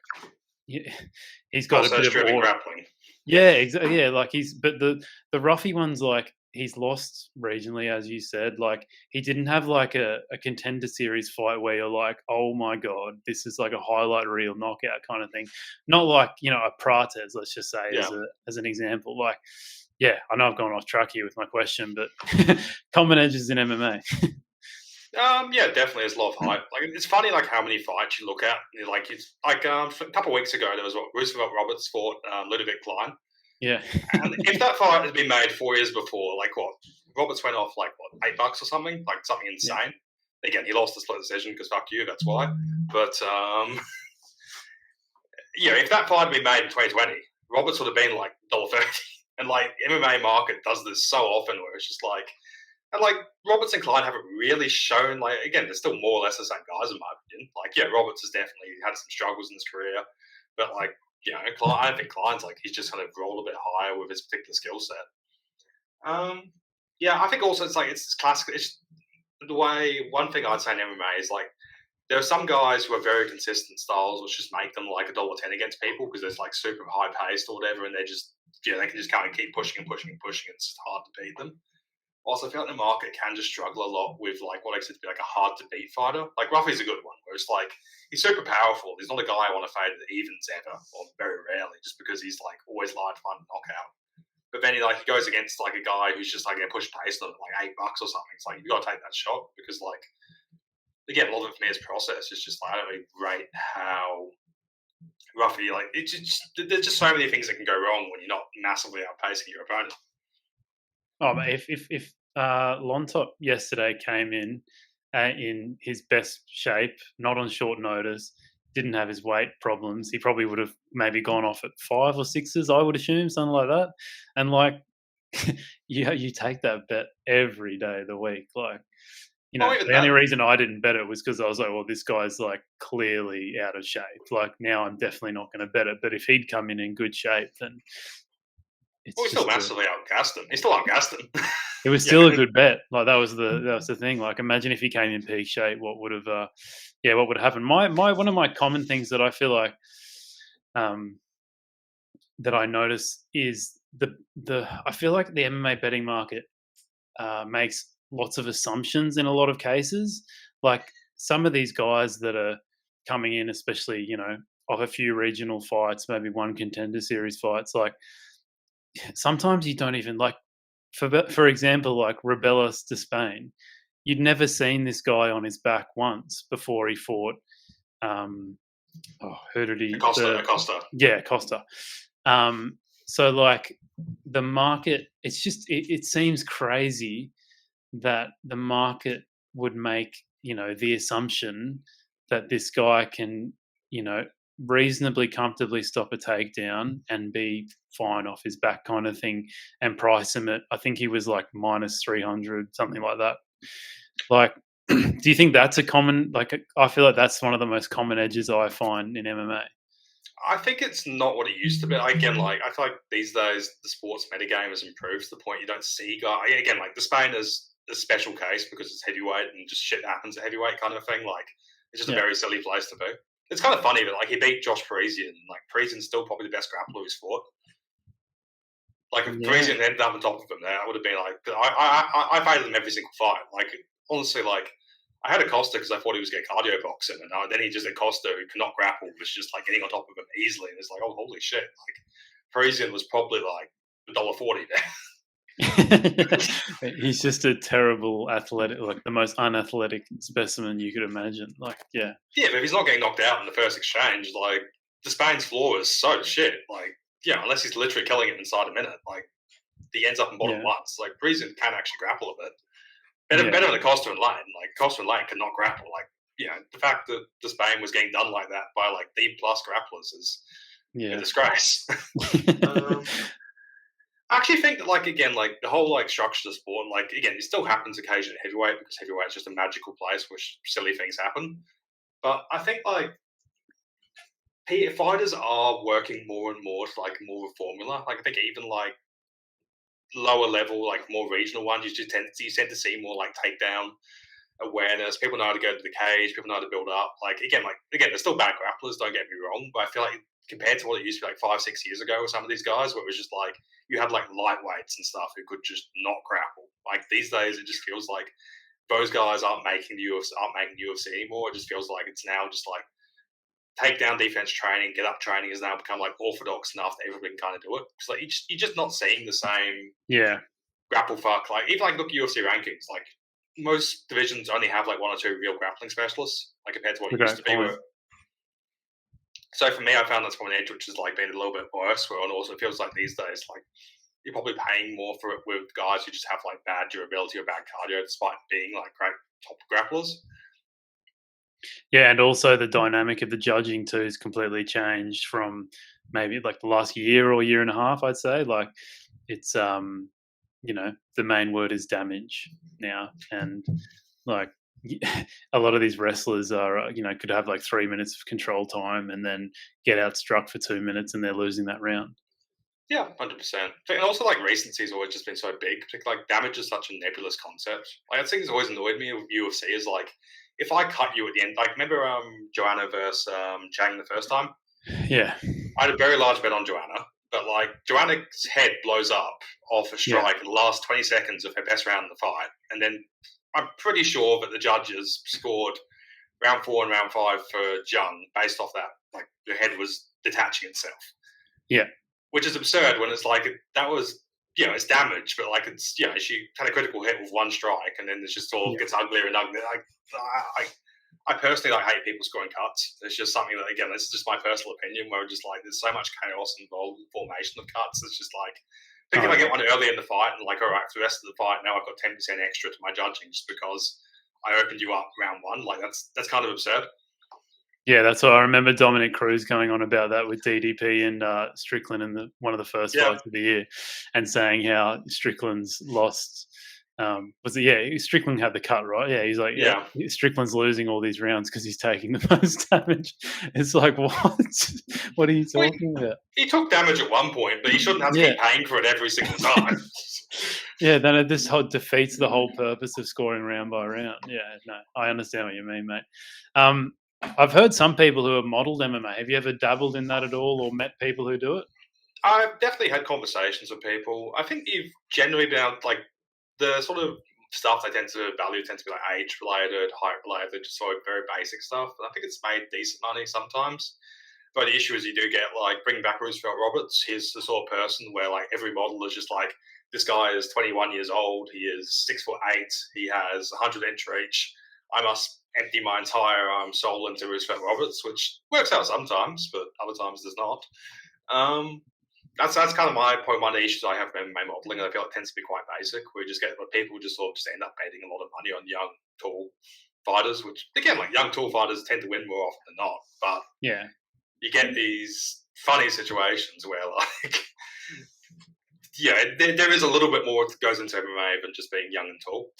he's got a Also, bit of stripping aura. grappling. Yeah, exactly. Yeah, like but the Ruffy one's like he's lost regionally, as you said. Like he didn't have like a contender series fight where you're like, oh my god, this is like a highlight reel knockout kind of thing. Not like a Prates, let's just say Yeah. as an example. Like, yeah, I know I've gone off track here with my question, but common edges in MMA. Yeah, definitely. There's a lot of hype. Like, it's funny, like how many fights you look at. Like, it's like a couple of weeks ago, there was what Roosevelt Roberts fought Ludovic Klein, Yeah, and if that fight had been made 4 years before, like what Roberts went off like what $8 or something, like something yeah, insane. Again, he lost the split decision because fuck you, that's why. But if that fight had been made in 2020, Roberts would have been like $1.30. And like MMA market does this so often, where it's just like. And like Roberts and Klein haven't really shown like again, they're still more or less the same guys in my opinion. Like Roberts has definitely had some struggles in his career, but like Klein, I think Klein's like he's just kind of rolled a bit higher with his particular skill set. I think also it's classic. It's the way one thing I'd say in MMA is like there are some guys who are very consistent styles, which just make them like $1.10 against people because it's like super high paced or whatever, and they're just they can just kind of keep pushing and pushing and pushing. And it's just hard to beat them. Also, I feel like the market can just struggle a lot with like what I consider to be like a hard to beat fighter. Like Ruffy's a good one, where it's like he's super powerful. He's not a guy I want to fade at evens ever, or very rarely, just because he's like always light fun knockout. But then he goes against like a guy who's just like a push pace on like $8 or something. It's like you got to take that shot because like again, a lot of it for me is process. It's just like, I don't really rate how Ruffy like it's just there's just so many things that can go wrong when you're not massively outpacing your opponent. Oh, but if Lontop yesterday came in his best shape, not on short notice, didn't have his weight problems, he probably would have maybe gone off at 5 or 6s, I would assume, something like that. And like, you take that bet every day of the week. Like, Oh, even the only that. reason I didn't bet it was because I was like, well, this guy's like clearly out of shape. Like now, I'm definitely not going to bet it. But if he'd come in good shape, then Well, it's we still just massively outgassed him. He still outgassed him. it was still a good bet. Like that was the thing. Like imagine if he came in peak shape, what would have what would have happened? My one of my common things that I feel like um that I notice is the I feel like the MMA betting market makes lots of assumptions in a lot of cases. Like some of these guys that are coming in, especially of a few regional fights, maybe one contender series fights. Like sometimes you don't even like, for example, like Rebellis to Spain. You'd never seen this guy on his back once before he fought. Who did he? Acosta. Yeah, Costa. So like the market, it seems crazy that the market would make, the assumption that this guy can, reasonably comfortably stop a takedown and be fine off his back kind of thing, and price him at, I think he was like minus 300, something like that. Like, do you think that's a common, like, I feel like that's one of the most common edges I find in MMA. I think it's not what it used to be. Again, like I feel like these days the sports metagame has improved to the point you don't see guys. Again, like the Spain is a special case because it's heavyweight and just shit happens at heavyweight kind of thing. Like it's just a very silly place to be. It's kind of funny, but like he beat Josh Parisian. Like Parisian's still probably the best grappler who's fought. Like if Parisian ended up on top of him, there I would have been like, I favored him every single fight. Like honestly, like I had Acosta because I thought he was getting cardio boxing, and then he just Acosta who cannot grapple was just like getting on top of him easily, and it's like, oh holy shit! Like Parisian was probably like $1.40 there. He's just a terrible athletic, like the most unathletic specimen you could imagine. Like, yeah, but if he's not getting knocked out in the first exchange, like the Spain's floor is so shit. Like, unless he's literally killing it inside a minute, like he ends up in bottom once. Like Parisian can actually grapple a bit. Better than Acosta and Lane. Like Acosta and Lane cannot grapple. Like, the fact that the Spain was getting done like that by like D plus grapplers is a disgrace. I actually think that, like, again, like the whole like structure of the sport, like again, it still happens occasionally at heavyweight because heavyweight is just a magical place where silly things happen. But I think like fighters are working more and more to like more of a formula. Like I think even like lower level, like more regional ones, you tend to see more like takedown awareness. People know how to go to the cage. People know how to build up. Like again, they're still bad grapplers. Don't get me wrong, but I feel like compared to what it used to be like 5-6 years ago with some of these guys, where it was just like you had like lightweights and stuff who could just not grapple. Like these days, it just feels like those guys aren't making UFC anymore. It just feels like it's now just like takedown defense training, get up training has now become like orthodox enough that everybody can kind of do it. It's like you're just not seeing the same grapple fuck. Like even like look at UFC rankings, like most divisions only have like one or two real grappling specialists, like compared to what it used to be. So for me, I found that's probably an edge which has like been a little bit worse. Where it also feels like these days, like you're probably paying more for it with guys who just have like bad durability or bad cardio, despite being like great top grapplers. Yeah, and also the dynamic of the judging too has completely changed from maybe like the last year or year and a half, I'd say. Like it's the main word is damage now, and like a lot of these wrestlers are could have like 3 minutes of control time and then get outstruck for 2 minutes and they're losing that round. Yeah, 100%. And also, like, recency has always just been so big. Like, damage is such a nebulous concept. Like, I think it's always annoyed me with UFC is, like, if I cut you at the end, like, remember Joanna versus Zhang the first time? Yeah. I had a very large bet on Joanna, but, like, Joanna's head blows up off a strike in the last 20 seconds of her best round in the fight. And then I'm pretty sure that the judges scored round 4 and round 5 for Zhang based off that. Like, the head was detaching itself. Yeah. Which is absurd when it's like that was it's damage, but like it's she had a critical hit with one strike, and then it's just all gets uglier and uglier. Like I personally like hate people scoring cuts. It's just something that again, this is just my personal opinion. Where just like there's so much chaos involved in the formation of cuts. It's just like I think if I get one early in the fight and like all right for the rest of the fight, now I've got 10% extra to my judging just because I opened you up round 1. Like that's kind of absurd. Yeah, that's what I remember. Dominic Cruz going on about that with DDP and Strickland in one of the first fights of the year, and saying how Strickland's lost. Strickland had the cut, right? Yeah, he's like, Strickland's losing all these rounds because he's taking the most damage. It's like, what? What are you talking about? He took damage at one point, but he shouldn't have to keep paying for it every single time. Then this defeats the whole purpose of scoring round by round. Yeah, no, I understand what you mean, mate. I've heard some people who have modelled MMA. Have you ever dabbled in that at all or met people who do it? I've definitely had conversations with people. I think you've generally been like the sort of stuff they tend to value tends to be like age related, height related, just sort of very basic stuff. And I think it's made decent money sometimes. But the issue is you do get like bringing back Roosevelt Roberts. He's the sort of person where like every model is just like this guy is 21 years old. He is 6'8". He has 100 inch reach. I must empty my entire soul into Roosevelt Roberts, which works out sometimes, but other times does not. That's kind of my point. One of the issues I have in my modelling, I feel it tends to be quite basic. We just get people just sort of just end up betting a lot of money on young, tall fighters, which again, like young, tall fighters tend to win more often than not. But Yeah. you get these funny situations where, like, yeah, there is a little bit more that goes into MMA than just being young and tall.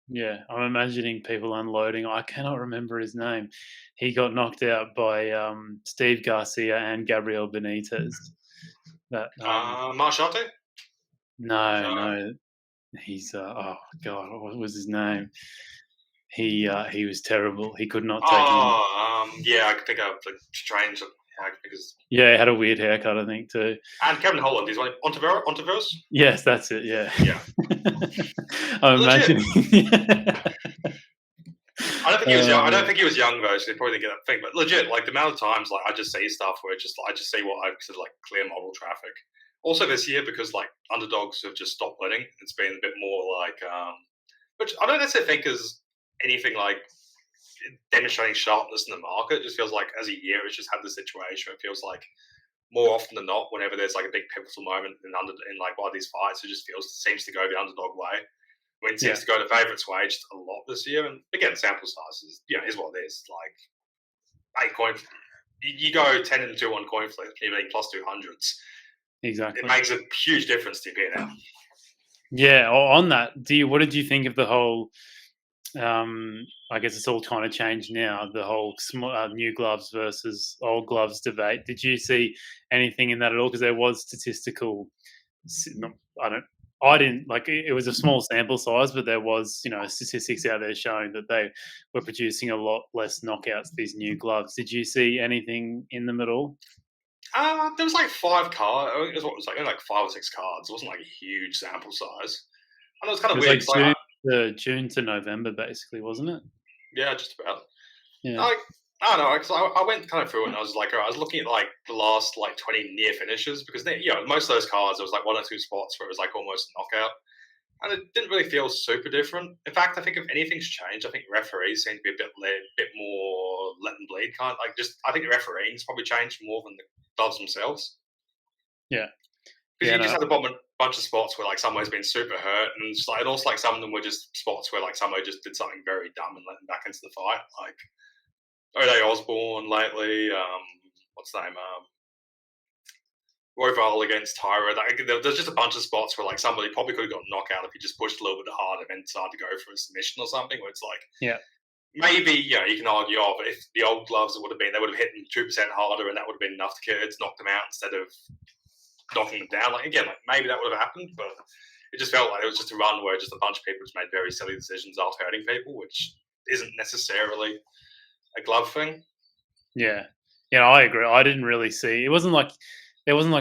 Yeah, I'm imagining people unloading. I cannot remember his name. He got knocked out by Steve Garcia and Gabriel Benitez. That Marshante? no, he's oh god, what was his name? He was terrible. He could not take him. Yeah, I could think of like strange. Because Yeah, he had a weird haircut, I think, too. and Kevin Holland, he's like Ontiveros. Yes, that's it. Yeah. I'm imagining. I don't think he was young. I don't think he was young though, so they probably didn't get that thing. But legit, like the amount of times, like I just see stuff where I just see what I consider like clear model traffic. Also this year, because like underdogs have just stopped winning, it's been a bit more like, which I don't necessarily think is anything like demonstrating sharpness in the market. It just feels like as a year, it's just had this situation. It feels like more often than not, whenever there's like a big pivotal moment in like one of these fights, it just seems to go the underdog way. When it seems to go the favourites' way just a lot this year. And again, sample sizes, is what it is. Like 8 coin, you go 10 and 2 on coin flip, you're getting plus 200s. Exactly. It makes a huge difference to you now. Yeah. On that, what did you think of the whole? I guess it's all kind of changed now. The whole new gloves versus old gloves debate. Did you see anything in that at all? Because there was statistical. I didn't like it was a small sample size, but there was statistics out there showing that they were producing a lot less knockouts. These new gloves. Did you see anything in them at all? There was like 5 cards. I think it was only like 5 or 6 cards. It wasn't like a huge sample size. And it was kind of weird. Like June to November, basically, wasn't it? Yeah, just about. Yeah. Like, I don't know, because I went kind of through it and I was like, I was looking at like the last like 20 near finishes because most of those cards there was like 1 or 2 spots where it was like almost a knockout, and it didn't really feel super different. In fact, I think if anything's changed, I think referees seem to be a bit more let and bleed kind. Like I think the refereeing's probably changed more than the gloves themselves. Yeah. Because you just had a bunch of spots where like somebody's been super hurt, and also like some of them were just spots where like somebody just did something very dumb and let them back into the fight. Like O'Day Osborne lately, what's the name? Royval against Tyra. There's just a bunch of spots where like somebody probably could have got knocked out if he just pushed a little bit harder and decided to go for a submission or something. Where it's like, maybe you can argue, but if the old gloves they would have hit them 2% harder, and that would have been enough to knock them out instead of knocking them down. Like again, like maybe that would have happened, but it just felt like it was just a run where just a bunch of people just made very silly decisions after hurting people, which isn't necessarily a glove thing. Yeah, I agree. I didn't really see. It wasn't like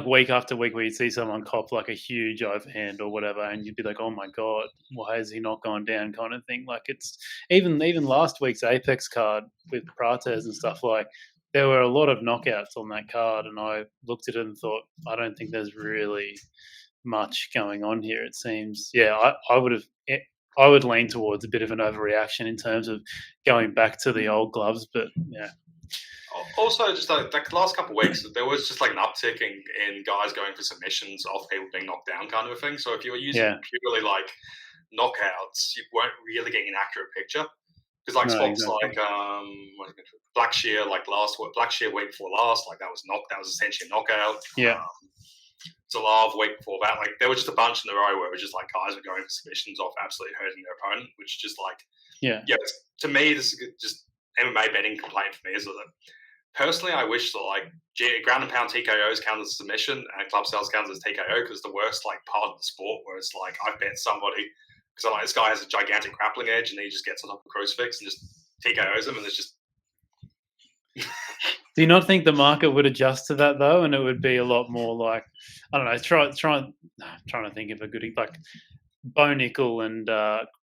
week after week where you'd see someone cop like a huge overhand or whatever, and you'd be like, "Oh my god, why has he not gone down?" kind of thing. Like it's even last week's Apex card with Prates and stuff. Like there were a lot of knockouts on that card, and I looked at it and thought, I don't think there's really much going on here. It seems, I would lean towards a bit of an overreaction in terms of going back to the old gloves, but yeah. Also, just like the last couple of weeks, there was just like an uptick in guys going for submissions off people being knocked down, kind of a thing. So if you were using purely like knockouts, you weren't really getting an accurate picture. Because like spots like Blackshear, like Blackshear week before last, like that was essentially a knockout. Yeah. Zalav week before that, like there was just a bunch in a row where it was just like guys were going for submissions off absolutely hurting their opponent, which just like to me this is just MMA betting complaint for me is that personally I wish that like ground and pound TKOs count as submission and club sales count as TKO, because the worst like part of the sport where it's like I bet somebody because I'm like this guy has a gigantic grappling edge and he just gets on top of crucifix and just TKOs him, and it's just. Do you not think the market would adjust to that though, and it would be a lot more like, I don't know, trying to think of a good, like Bo Nickel and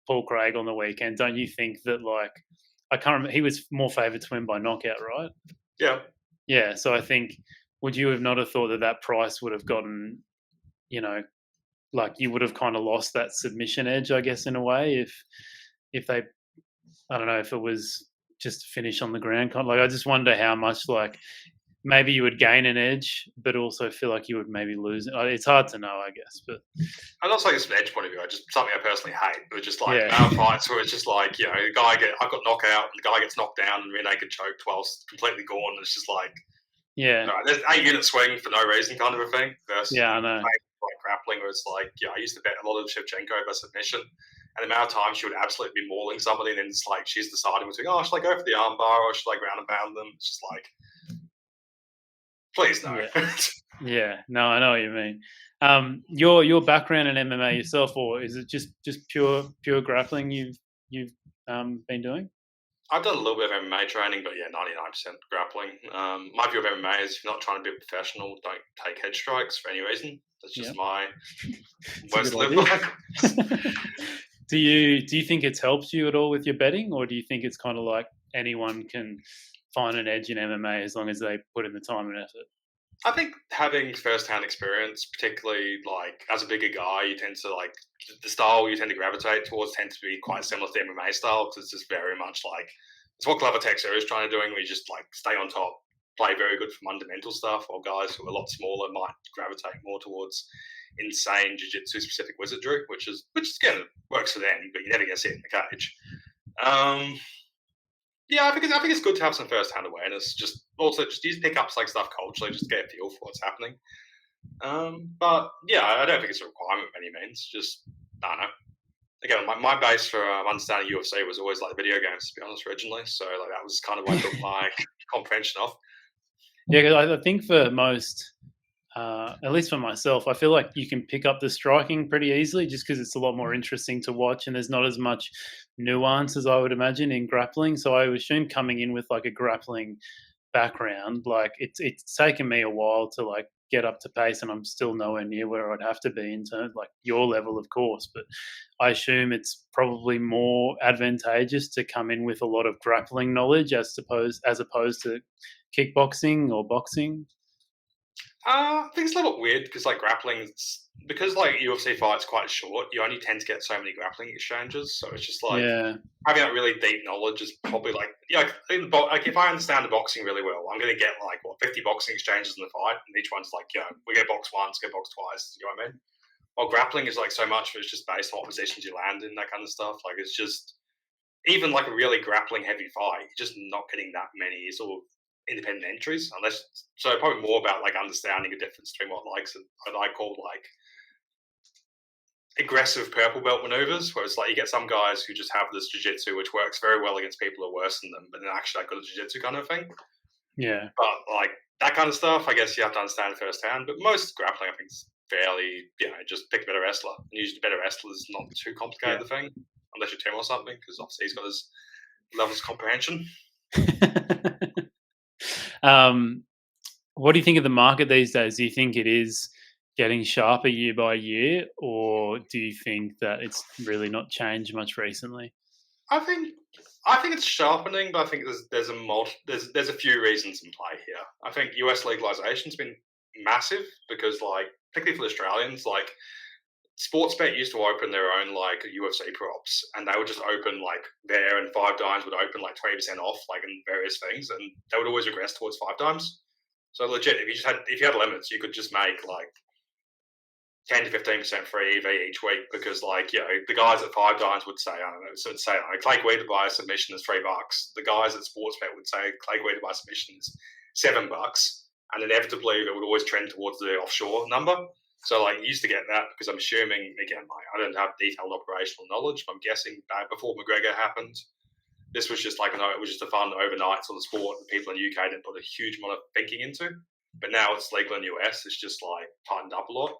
Paul Craig on the weekend. Don't you think that like I can't remember, he was more favoured to win by knockout, right? Yeah. Yeah, so I think would you have not have thought that that price would have gotten, you know, like you would have kind of lost that submission edge, I guess, in a way, if they, I don't know, if it was just finish on the ground, kind of like I just wonder how much like maybe you would gain an edge, but also feel like you would maybe lose it. It's hard to know, I guess, but I'm not saying it's from an edge point of view. I just something I personally hate. It was just like yeah, amount of fights where it's just like I got knocked out, and the guy gets knocked down, and rear naked choked whilst completely gone. And it's just like yeah, there's 8 unit swing for no reason kind of a thing. Versus yeah, I know, like grappling, where it's like I used to bet a lot of Shevchenko by submission, and the amount of time she would absolutely be mauling somebody, and then it's like she's deciding between should I go for the armbar or should I ground and pound them? It's just like please no. yeah. Yeah, no, I know what you mean. Your background in MMA yourself, or is it just pure grappling you've been doing? I've done a little bit of MMA training, but yeah, 99% grappling. My view of MMA is if you're not trying to be a professional, don't take head strikes for any reason. That's just Yeah, my it's a words to good live idea. by. Do you think it's helped you at all with your betting, or do you think it's kind of like anyone can find an edge in MMA as long as they put in the time and effort? I think having first-hand experience, particularly like as a bigger guy, you tend to like the style you tend to gravitate towards tends to be quite similar to the MMA style because it's just very much like it's what Glover Texer is trying to doing. We just like stay on top, play very good fundamental stuff, while guys who are a lot smaller might gravitate more towards insane jiu-jitsu specific wizardry, which again works for them, but you never get to see it in the cage. Um, yeah, I think it's good to have some first-hand awareness. Just also just use pickups like stuff culturally, just to get a feel for what's happening. But yeah, I don't think it's a requirement by any means. Just I don't know. Again, my base for understanding UFC was always like video games, to be honest, originally. So like that was kind of what I built my comprehension of. Yeah, 'cause I think for most, at least for myself, I feel like you can pick up the striking pretty easily just because it's a lot more interesting to watch and there's not as much nuance as I would imagine in grappling. So I would assume coming in with like a grappling background, like it's taken me a while to like get up to pace, and I'm still nowhere near where I'd have to be in terms like your level, of course. But I assume it's probably more advantageous to come in with a lot of grappling knowledge as opposed to kickboxing or boxing. I think it's a little bit weird because like grappling, because like UFC fights quite short. You only tend to get so many grappling exchanges, so it's just like Yeah, having that really deep knowledge is probably like like if I understand the boxing really well, I'm going to get like 50 boxing exchanges in the fight, and each one's like we get box once, get box twice. You know what I mean? While grappling is like so much, of it's just based on what positions you land in, that kind of stuff. Like it's just even like a really grappling heavy fight, you're just not getting that many sort of independent entries unless so probably more about like understanding the difference between what I call like aggressive purple belt maneuvers, where it's like you get some guys who just have this jiu-jitsu which works very well against people who are worse than them, but then actually like good at jiu-jitsu kind of thing. yeah, But like that kind of stuff, I guess you have to understand firsthand. But most grappling, I think, is fairly, just pick a better wrestler. And usually, better wrestler is not too complicated yeah. the thing, unless you're Tim or something, because obviously he's got his levels of comprehension. um, what do you think of the market these days? Do you think it is getting sharper year by year, or do you think that it's really not changed much recently? I think I think it's sharpening, but I think there's a few reasons in play here. I think US legalization's been massive because like particularly for the Australians, like Sportsbet used to open their own like UFC props, and they would just open like there, and Five Dimes would open like 20% off, like in various things, and they would always regress towards Five Dimes. So legit, if you had limits, you could just make like 10 to 15% free EV each week because like the guys at Five Dimes would say I don't know, so would say Clay Guida by submission is $3. The guys at Sportsbet would say Clay Guida by submission is $7, and inevitably it would always trend towards the offshore number. So like you used to get that because I'm assuming again like I don't have detailed operational knowledge, but I'm guessing before McGregor happened, this was just like it was just a fun overnight sort of sport that people in the UK didn't put a huge amount of thinking into. But now it's legal in the US, it's just like tightened up a lot.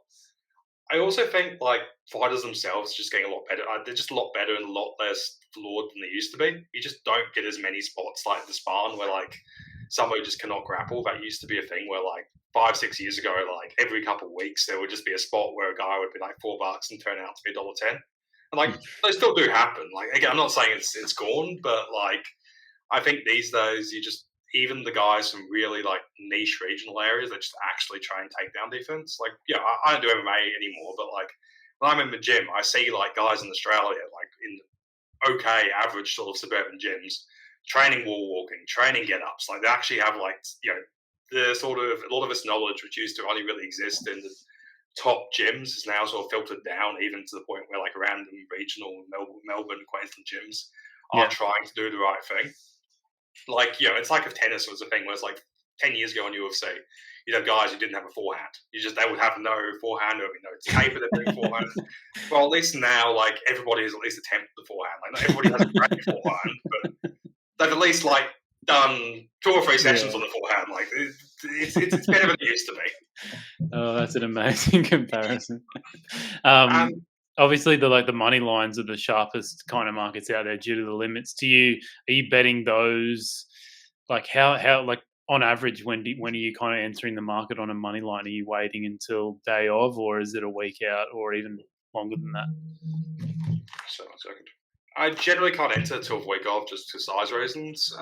I also think like fighters themselves are just getting a lot better. They're just a lot better and a lot less flawed than they used to be. You just don't get as many spots like the Spartan where like somebody just cannot grapple. That used to be a thing where like 5, 6 years ago, like every couple of weeks there would just be a spot where a guy would be like $4 and turn out to be $1.10. And like they still do happen. Like again, I'm not saying it's gone, but like I think these days even the guys from really like niche regional areas that just actually train takedown defense. Like, I don't do MMA anymore, but like when I'm in the gym, I see like guys in Australia, like in okay, average sort of suburban gyms, training wall walking, training get ups. Like they actually have like, the sort of a lot of this knowledge which used to only really exist in the top gyms is now sort of filtered down even to the point where like random regional Melbourne, Queensland gyms are Yeah. trying to do the right thing. Like, it's like if tennis was a thing where it's like 10 years ago on UFC, you'd have guys who didn't have a forehand. They would have no forehand or, tape of their forehand. Well, at least now, like, everybody has at least attempted the forehand. Like, not everybody has a great forehand, but they've at least, like, done 2 or 3 sessions on the forehand. Like, it's better than it used to be. Oh, that's an amazing comparison. Um, Obviously, the money lines are the sharpest kind of markets out there due to the limits. Are you betting those? Like how like on average, when are you kind of entering the market on a money line? Are you waiting until day of, or is it a week out, or even longer than that? so, 1 second. I generally can't enter till a week off just for size reasons.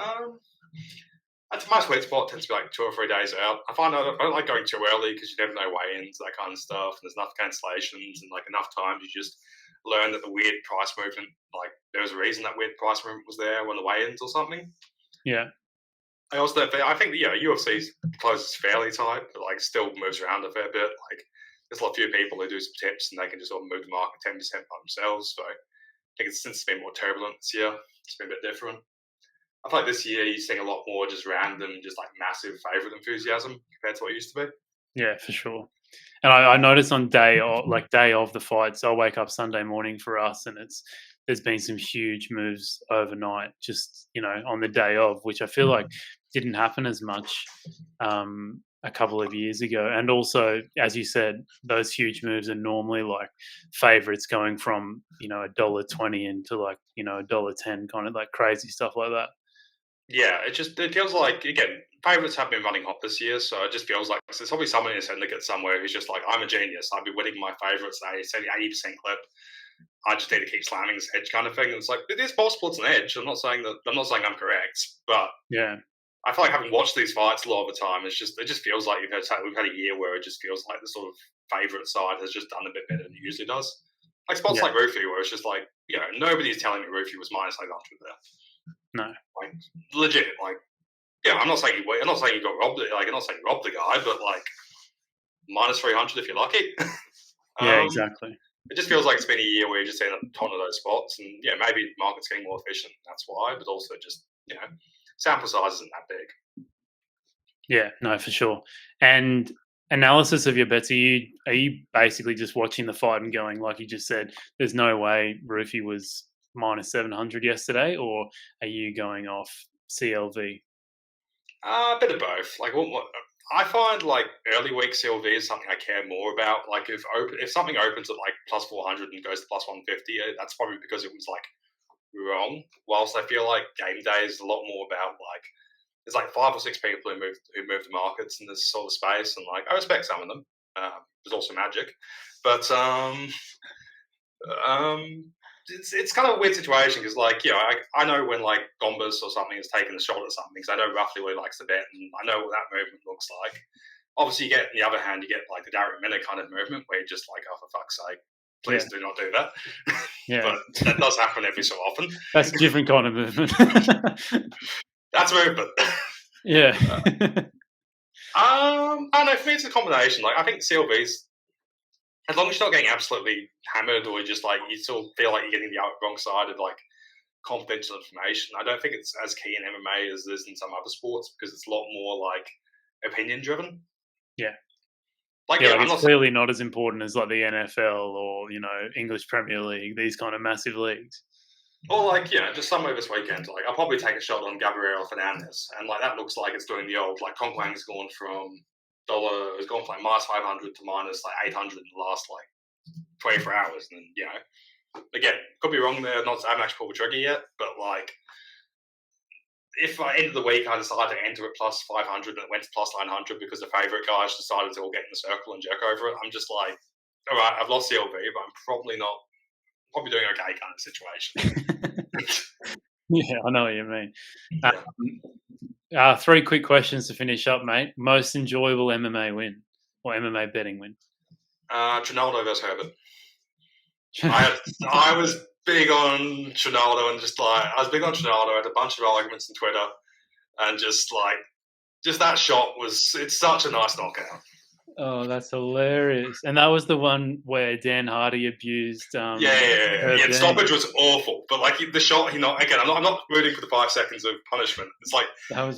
My sweet spot tends to be like 2 or 3 days out. I find I don't like going too early because you never know weigh-ins, that kind of stuff, and there's enough cancellations and like enough times you just learn that the weird price movement, like there was a reason that weird price movement was there when the weigh-ins or something. Yeah. I think UFC closes fairly tight, but like still moves around a fair bit. Like there's a few people who do some tips and they can just sort of move the market 10% by themselves. So I think since it's been more turbulent this year, it's been a bit different. I feel like this year you're seeing a lot more just random, just like massive favourite enthusiasm compared to what it used to be. Yeah, for sure. And I noticed on day of the fights, I'll wake up Sunday morning for us, and there's been some huge moves overnight, just on the day of, which I feel like didn't happen as much a couple of years ago. And also, as you said, those huge moves are normally like favorites going from $1.20 into like $1.10, kind of like crazy stuff like that. Yeah, it feels like, again, favourites have been running hot this year, so it just feels like there's probably someone in his syndicate somewhere who's just like, I'm a genius, I'd be winning my favourites at a 80% clip. I just need to keep slamming this edge kind of thing. And it's like, it is possible it's an edge. I'm not saying I'm correct, but yeah, I feel like having watched these fights a lot of the time, it just feels like we've had a year where it just feels like the sort of favourite side has just done a bit better than it usually does. Like spots like Rufy, where it's just like, nobody's telling me Rufy was minus 800 there. No, like legit. Like, I'm not saying you got robbed. Like, I'm not saying you robbed the guy, but like minus 300 if you're lucky. Yeah, exactly. It just feels like it's been a year where you're just seeing a ton of those spots, and maybe the market's getting more efficient. That's why, but also just sample size isn't that big. Yeah, no, for sure. And analysis of your bets, are you basically just watching the fight and going, like you just said, there's no way Rufy was minus 700 yesterday, or are you going off CLV? A bit of both. Like, what I find, like early week CLV is something I care more about. Like, if something opens at like plus 400 and goes to plus 150, that's probably because it was like wrong. Whilst I feel like game day is a lot more about like there's like 5 or 6 people who move the markets in this sort of space, and like I respect some of them. There's also magic, but it's kind of a weird situation because, like, I know when like Gombas or something is taking a shot at something because I know roughly what he likes to bet and I know what that movement looks like. Obviously, on the other hand, you get like the Darren Minner kind of movement where you're just like, oh, for fuck's sake, please do not do that. Yeah, but that does happen every so often. That's a different kind of movement. That's movement. Yeah. I don't know. For me, it's a combination. Like, I think CLVs, as long as you're not getting absolutely hammered or just like you still feel like you're getting the wrong side of like confidential information, I don't think it's as key in MMA as it is in some other sports because it's a lot more like opinion driven. Yeah. Like, it's clearly not as important as like the NFL or English Premier League, these kind of massive leagues. Or like, just somewhere this weekend, like I'll probably take a shot on Gabriel Fernandez, and like that looks like it's doing the old like Conquang's gone from it's gone from like minus 500 to minus like 800 in the last like 24 hours, and then again, could be wrong there. I haven't actually pulled the trigger yet, but like if at the end of the week I decided to enter at plus 500 and it went to plus 900 because the favourite guys decided to all get in the circle and jerk over it, I'm just like, all right, I've lost CLV, but I'm probably doing okay kind of situation. Yeah, I know what you mean. Yeah. Three quick questions to finish up, mate. Most enjoyable MMA win or MMA betting win? Trinaldo versus Herbert. I was big on Trinaldo and I was big on Trinaldo. I had a bunch of arguments on Twitter and just that shot it's such a nice knockout. Oh, that's hilarious! And that was the one where Dan Hardy abused. Yeah. The stoppage was awful, but the shot he knocked again. I'm not rooting for the 5 seconds of punishment. It's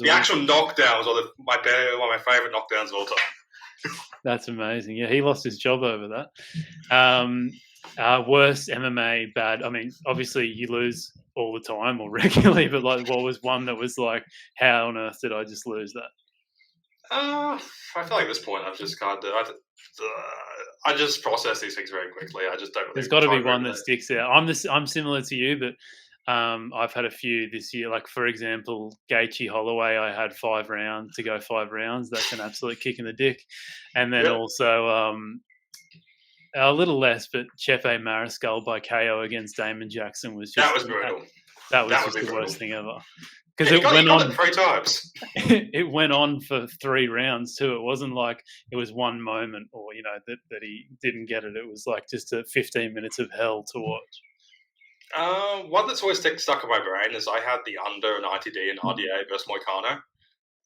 the actual knockdown was one of my favorite knockdowns of all time. That's amazing. Yeah, he lost his job over that. Worst MMA bad. I mean, obviously you lose all the time or regularly, but what was one that was how on earth did I just lose that? I feel like at this point I've just I just process these things very quickly. I just don't. Really There's got to be one that sticks out. I'm similar to you, but I've had a few this year. Like for example, Gaethje Holloway. I had 5 rounds to go 5 rounds. That's an absolute kick in the dick. And then also a little less, but Chepe Mariscal by KO against Damon Jackson was just that was brutal. That was just the worst thing ever. Because it went on 3 times. It went on for 3 rounds too. It wasn't like it was one moment or that he didn't get it. It was just 15 minutes of hell to watch. One that's always stuck in my brain is I had the under and ITD and RDA versus Moicano,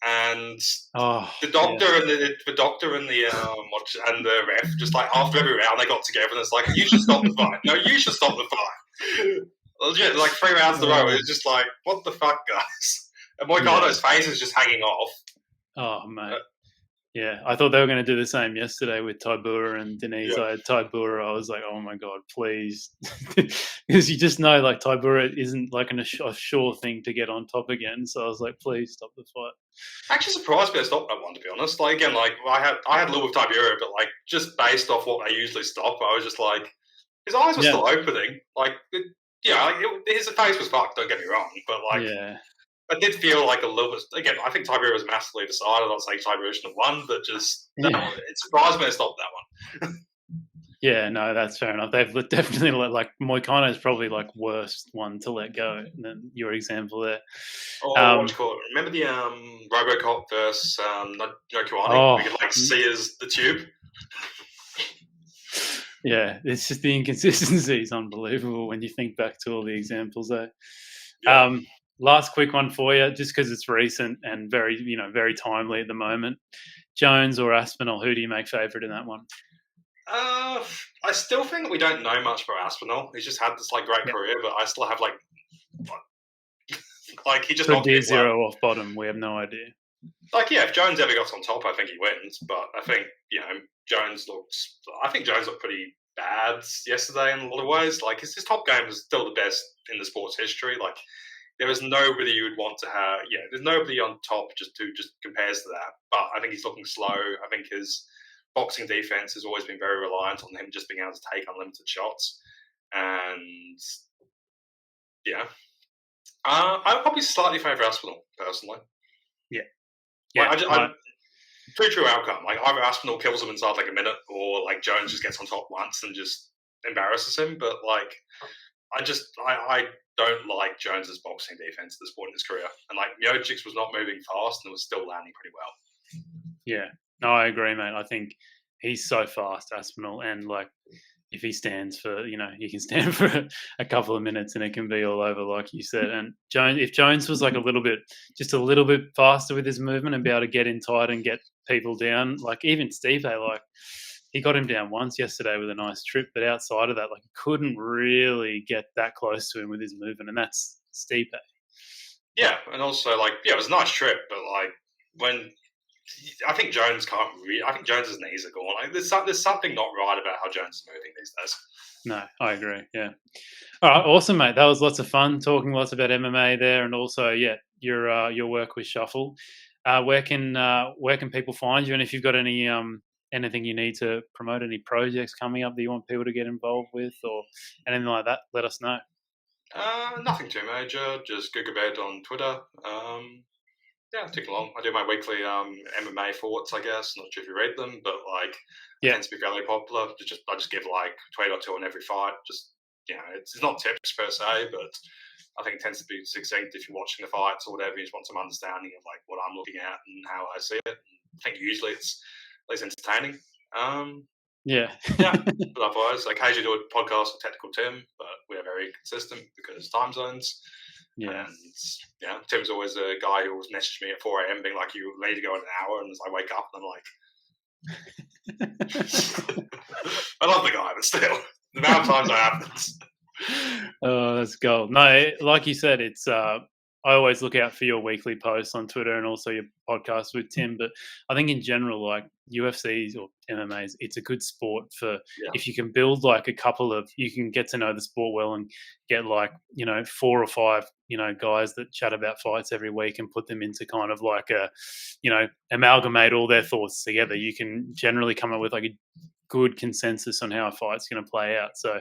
and the doctor and the doctor and the ref just after every round they got together and it's you should stop the fight. No, you should stop the fight. Legit, 3 rounds in a row. It's just what the fuck, guys? And Moicano's face is just hanging off. Oh, mate. Yeah, I thought they were going to do the same yesterday with Tybura and Denise. I had Tybura. I was like, oh my God, please. Because you just know, Tybura isn't a sure thing to get on top again. So I was like, please stop the fight. Actually surprised me to stop that one, to be honest. I had a little with Tybura, but just based off what they usually stop, I was just his eyes were still opening. His face was fucked, don't get me wrong, but I did feel a little bit. Again, I think Tybura was massively decided. I'm not saying Tybura shouldn't have won, but it surprised me to stop that one. Yeah, no, that's fair enough. They've definitely Moicano is probably worst one to let go than your example there. What do you call it? Remember the RoboCop versus No Kiwani? We could see the tube. Yeah, it's just the inconsistency is unbelievable when you think back to all the examples there. Last quick one for you, just because it's recent and very timely at the moment. Jones or Aspinall, who do you make favourite in that one? I still think that we don't know much about Aspinall. He's just had this great career, but I still have he just knocked deer zero off bottom. We have no idea. If Jones ever got on top, I think he wins. But I think Jones looked pretty bad yesterday in a lot of ways. His top game was still the best in the sport's history. There was nobody you would want to have. Yeah, there's nobody on top just compares to that. But I think he's looking slow. I think his boxing defense has always been very reliant on him just being able to take unlimited shots. And I would probably slightly favour Aspinall personally. True outcome. Either Aspinall kills him inside a minute, or Jones just gets on top once and just embarrasses him. But I don't like Jones's boxing defense at this point in his career. And Miocic was not moving fast and was still landing pretty well. Yeah, no, I agree, mate. I think he's so fast, Aspinall, and if he stands for, he can stand for a couple of minutes and it can be all over, like you said. And if Jones was a little bit faster with his movement and be able to get in tight and get people down, even Stipe, he got him down once yesterday with a nice trip, but outside of that, he couldn't really get that close to him with his movement, and that's Stipe. Yeah, and also it was a nice trip, but when I think Jones can't really. I think Jones's knees are gone. There's something not right about how Jones is moving these days. No, I agree. Yeah. All right, awesome, mate. That was lots of fun talking lots about MMA there, and also your work with Shuffle. Where can people find you, and if you've got any anything you need to promote, any projects coming up that you want people to get involved with, or anything like that, let us know. Nothing too major. Just Gugabe on Twitter. Tick along. I do my weekly MMA thoughts, I guess. Not sure if you read them, but tends to be fairly popular. I just give a tweet or two on every fight. Just it's not tips per se, but I think it tends to be succinct if you're watching the fights or whatever. You just want some understanding of like what I'm looking at and how I see it. I think usually it's at least entertaining. Yeah. Yeah, but otherwise, I occasionally do a podcast with Technical Tim, but we're very consistent because time zones. Yeah. And yeah, Tim's always a guy who always messages me at 4 a.m. being like, "You ready to go in an hour?" And as I wake up, and I'm like, I love the guy, but still, the amount of times I have. Oh, that's gold. No, like you said, it's I always look out for your weekly posts on Twitter and also your podcast with Tim. But I think in general, like UFCs or MMAs, it's a good sport for if you can build like a couple of, you can get to know the sport well and get like, 4 or 5, guys that chat about fights every week and put them into kind of like a, amalgamate all their thoughts together. You can generally come up with like a good consensus on how a fight's going to play out. So,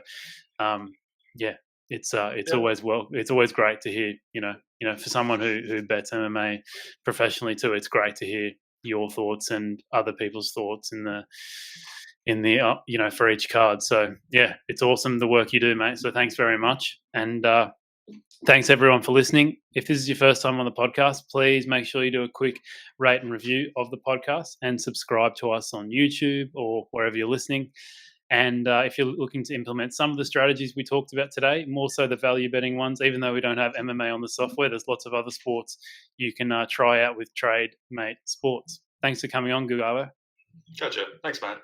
yeah, it's always great to hear, for someone who bets MMA professionally too. It's great to hear your thoughts and other people's thoughts in the for each card. So yeah, it's awesome the work you do, mate. So thanks very much, and thanks everyone for listening. If this is your first time on the podcast, please make sure you do a quick rate and review of the podcast and subscribe to us on YouTube or wherever you're listening. And if you're looking to implement some of the strategies we talked about today, more so the value betting ones, even though we don't have MMA on the software, there's lots of other sports you can try out with Trademate Sports. Thanks for coming on, Gugabe. Gotcha. Thanks, man.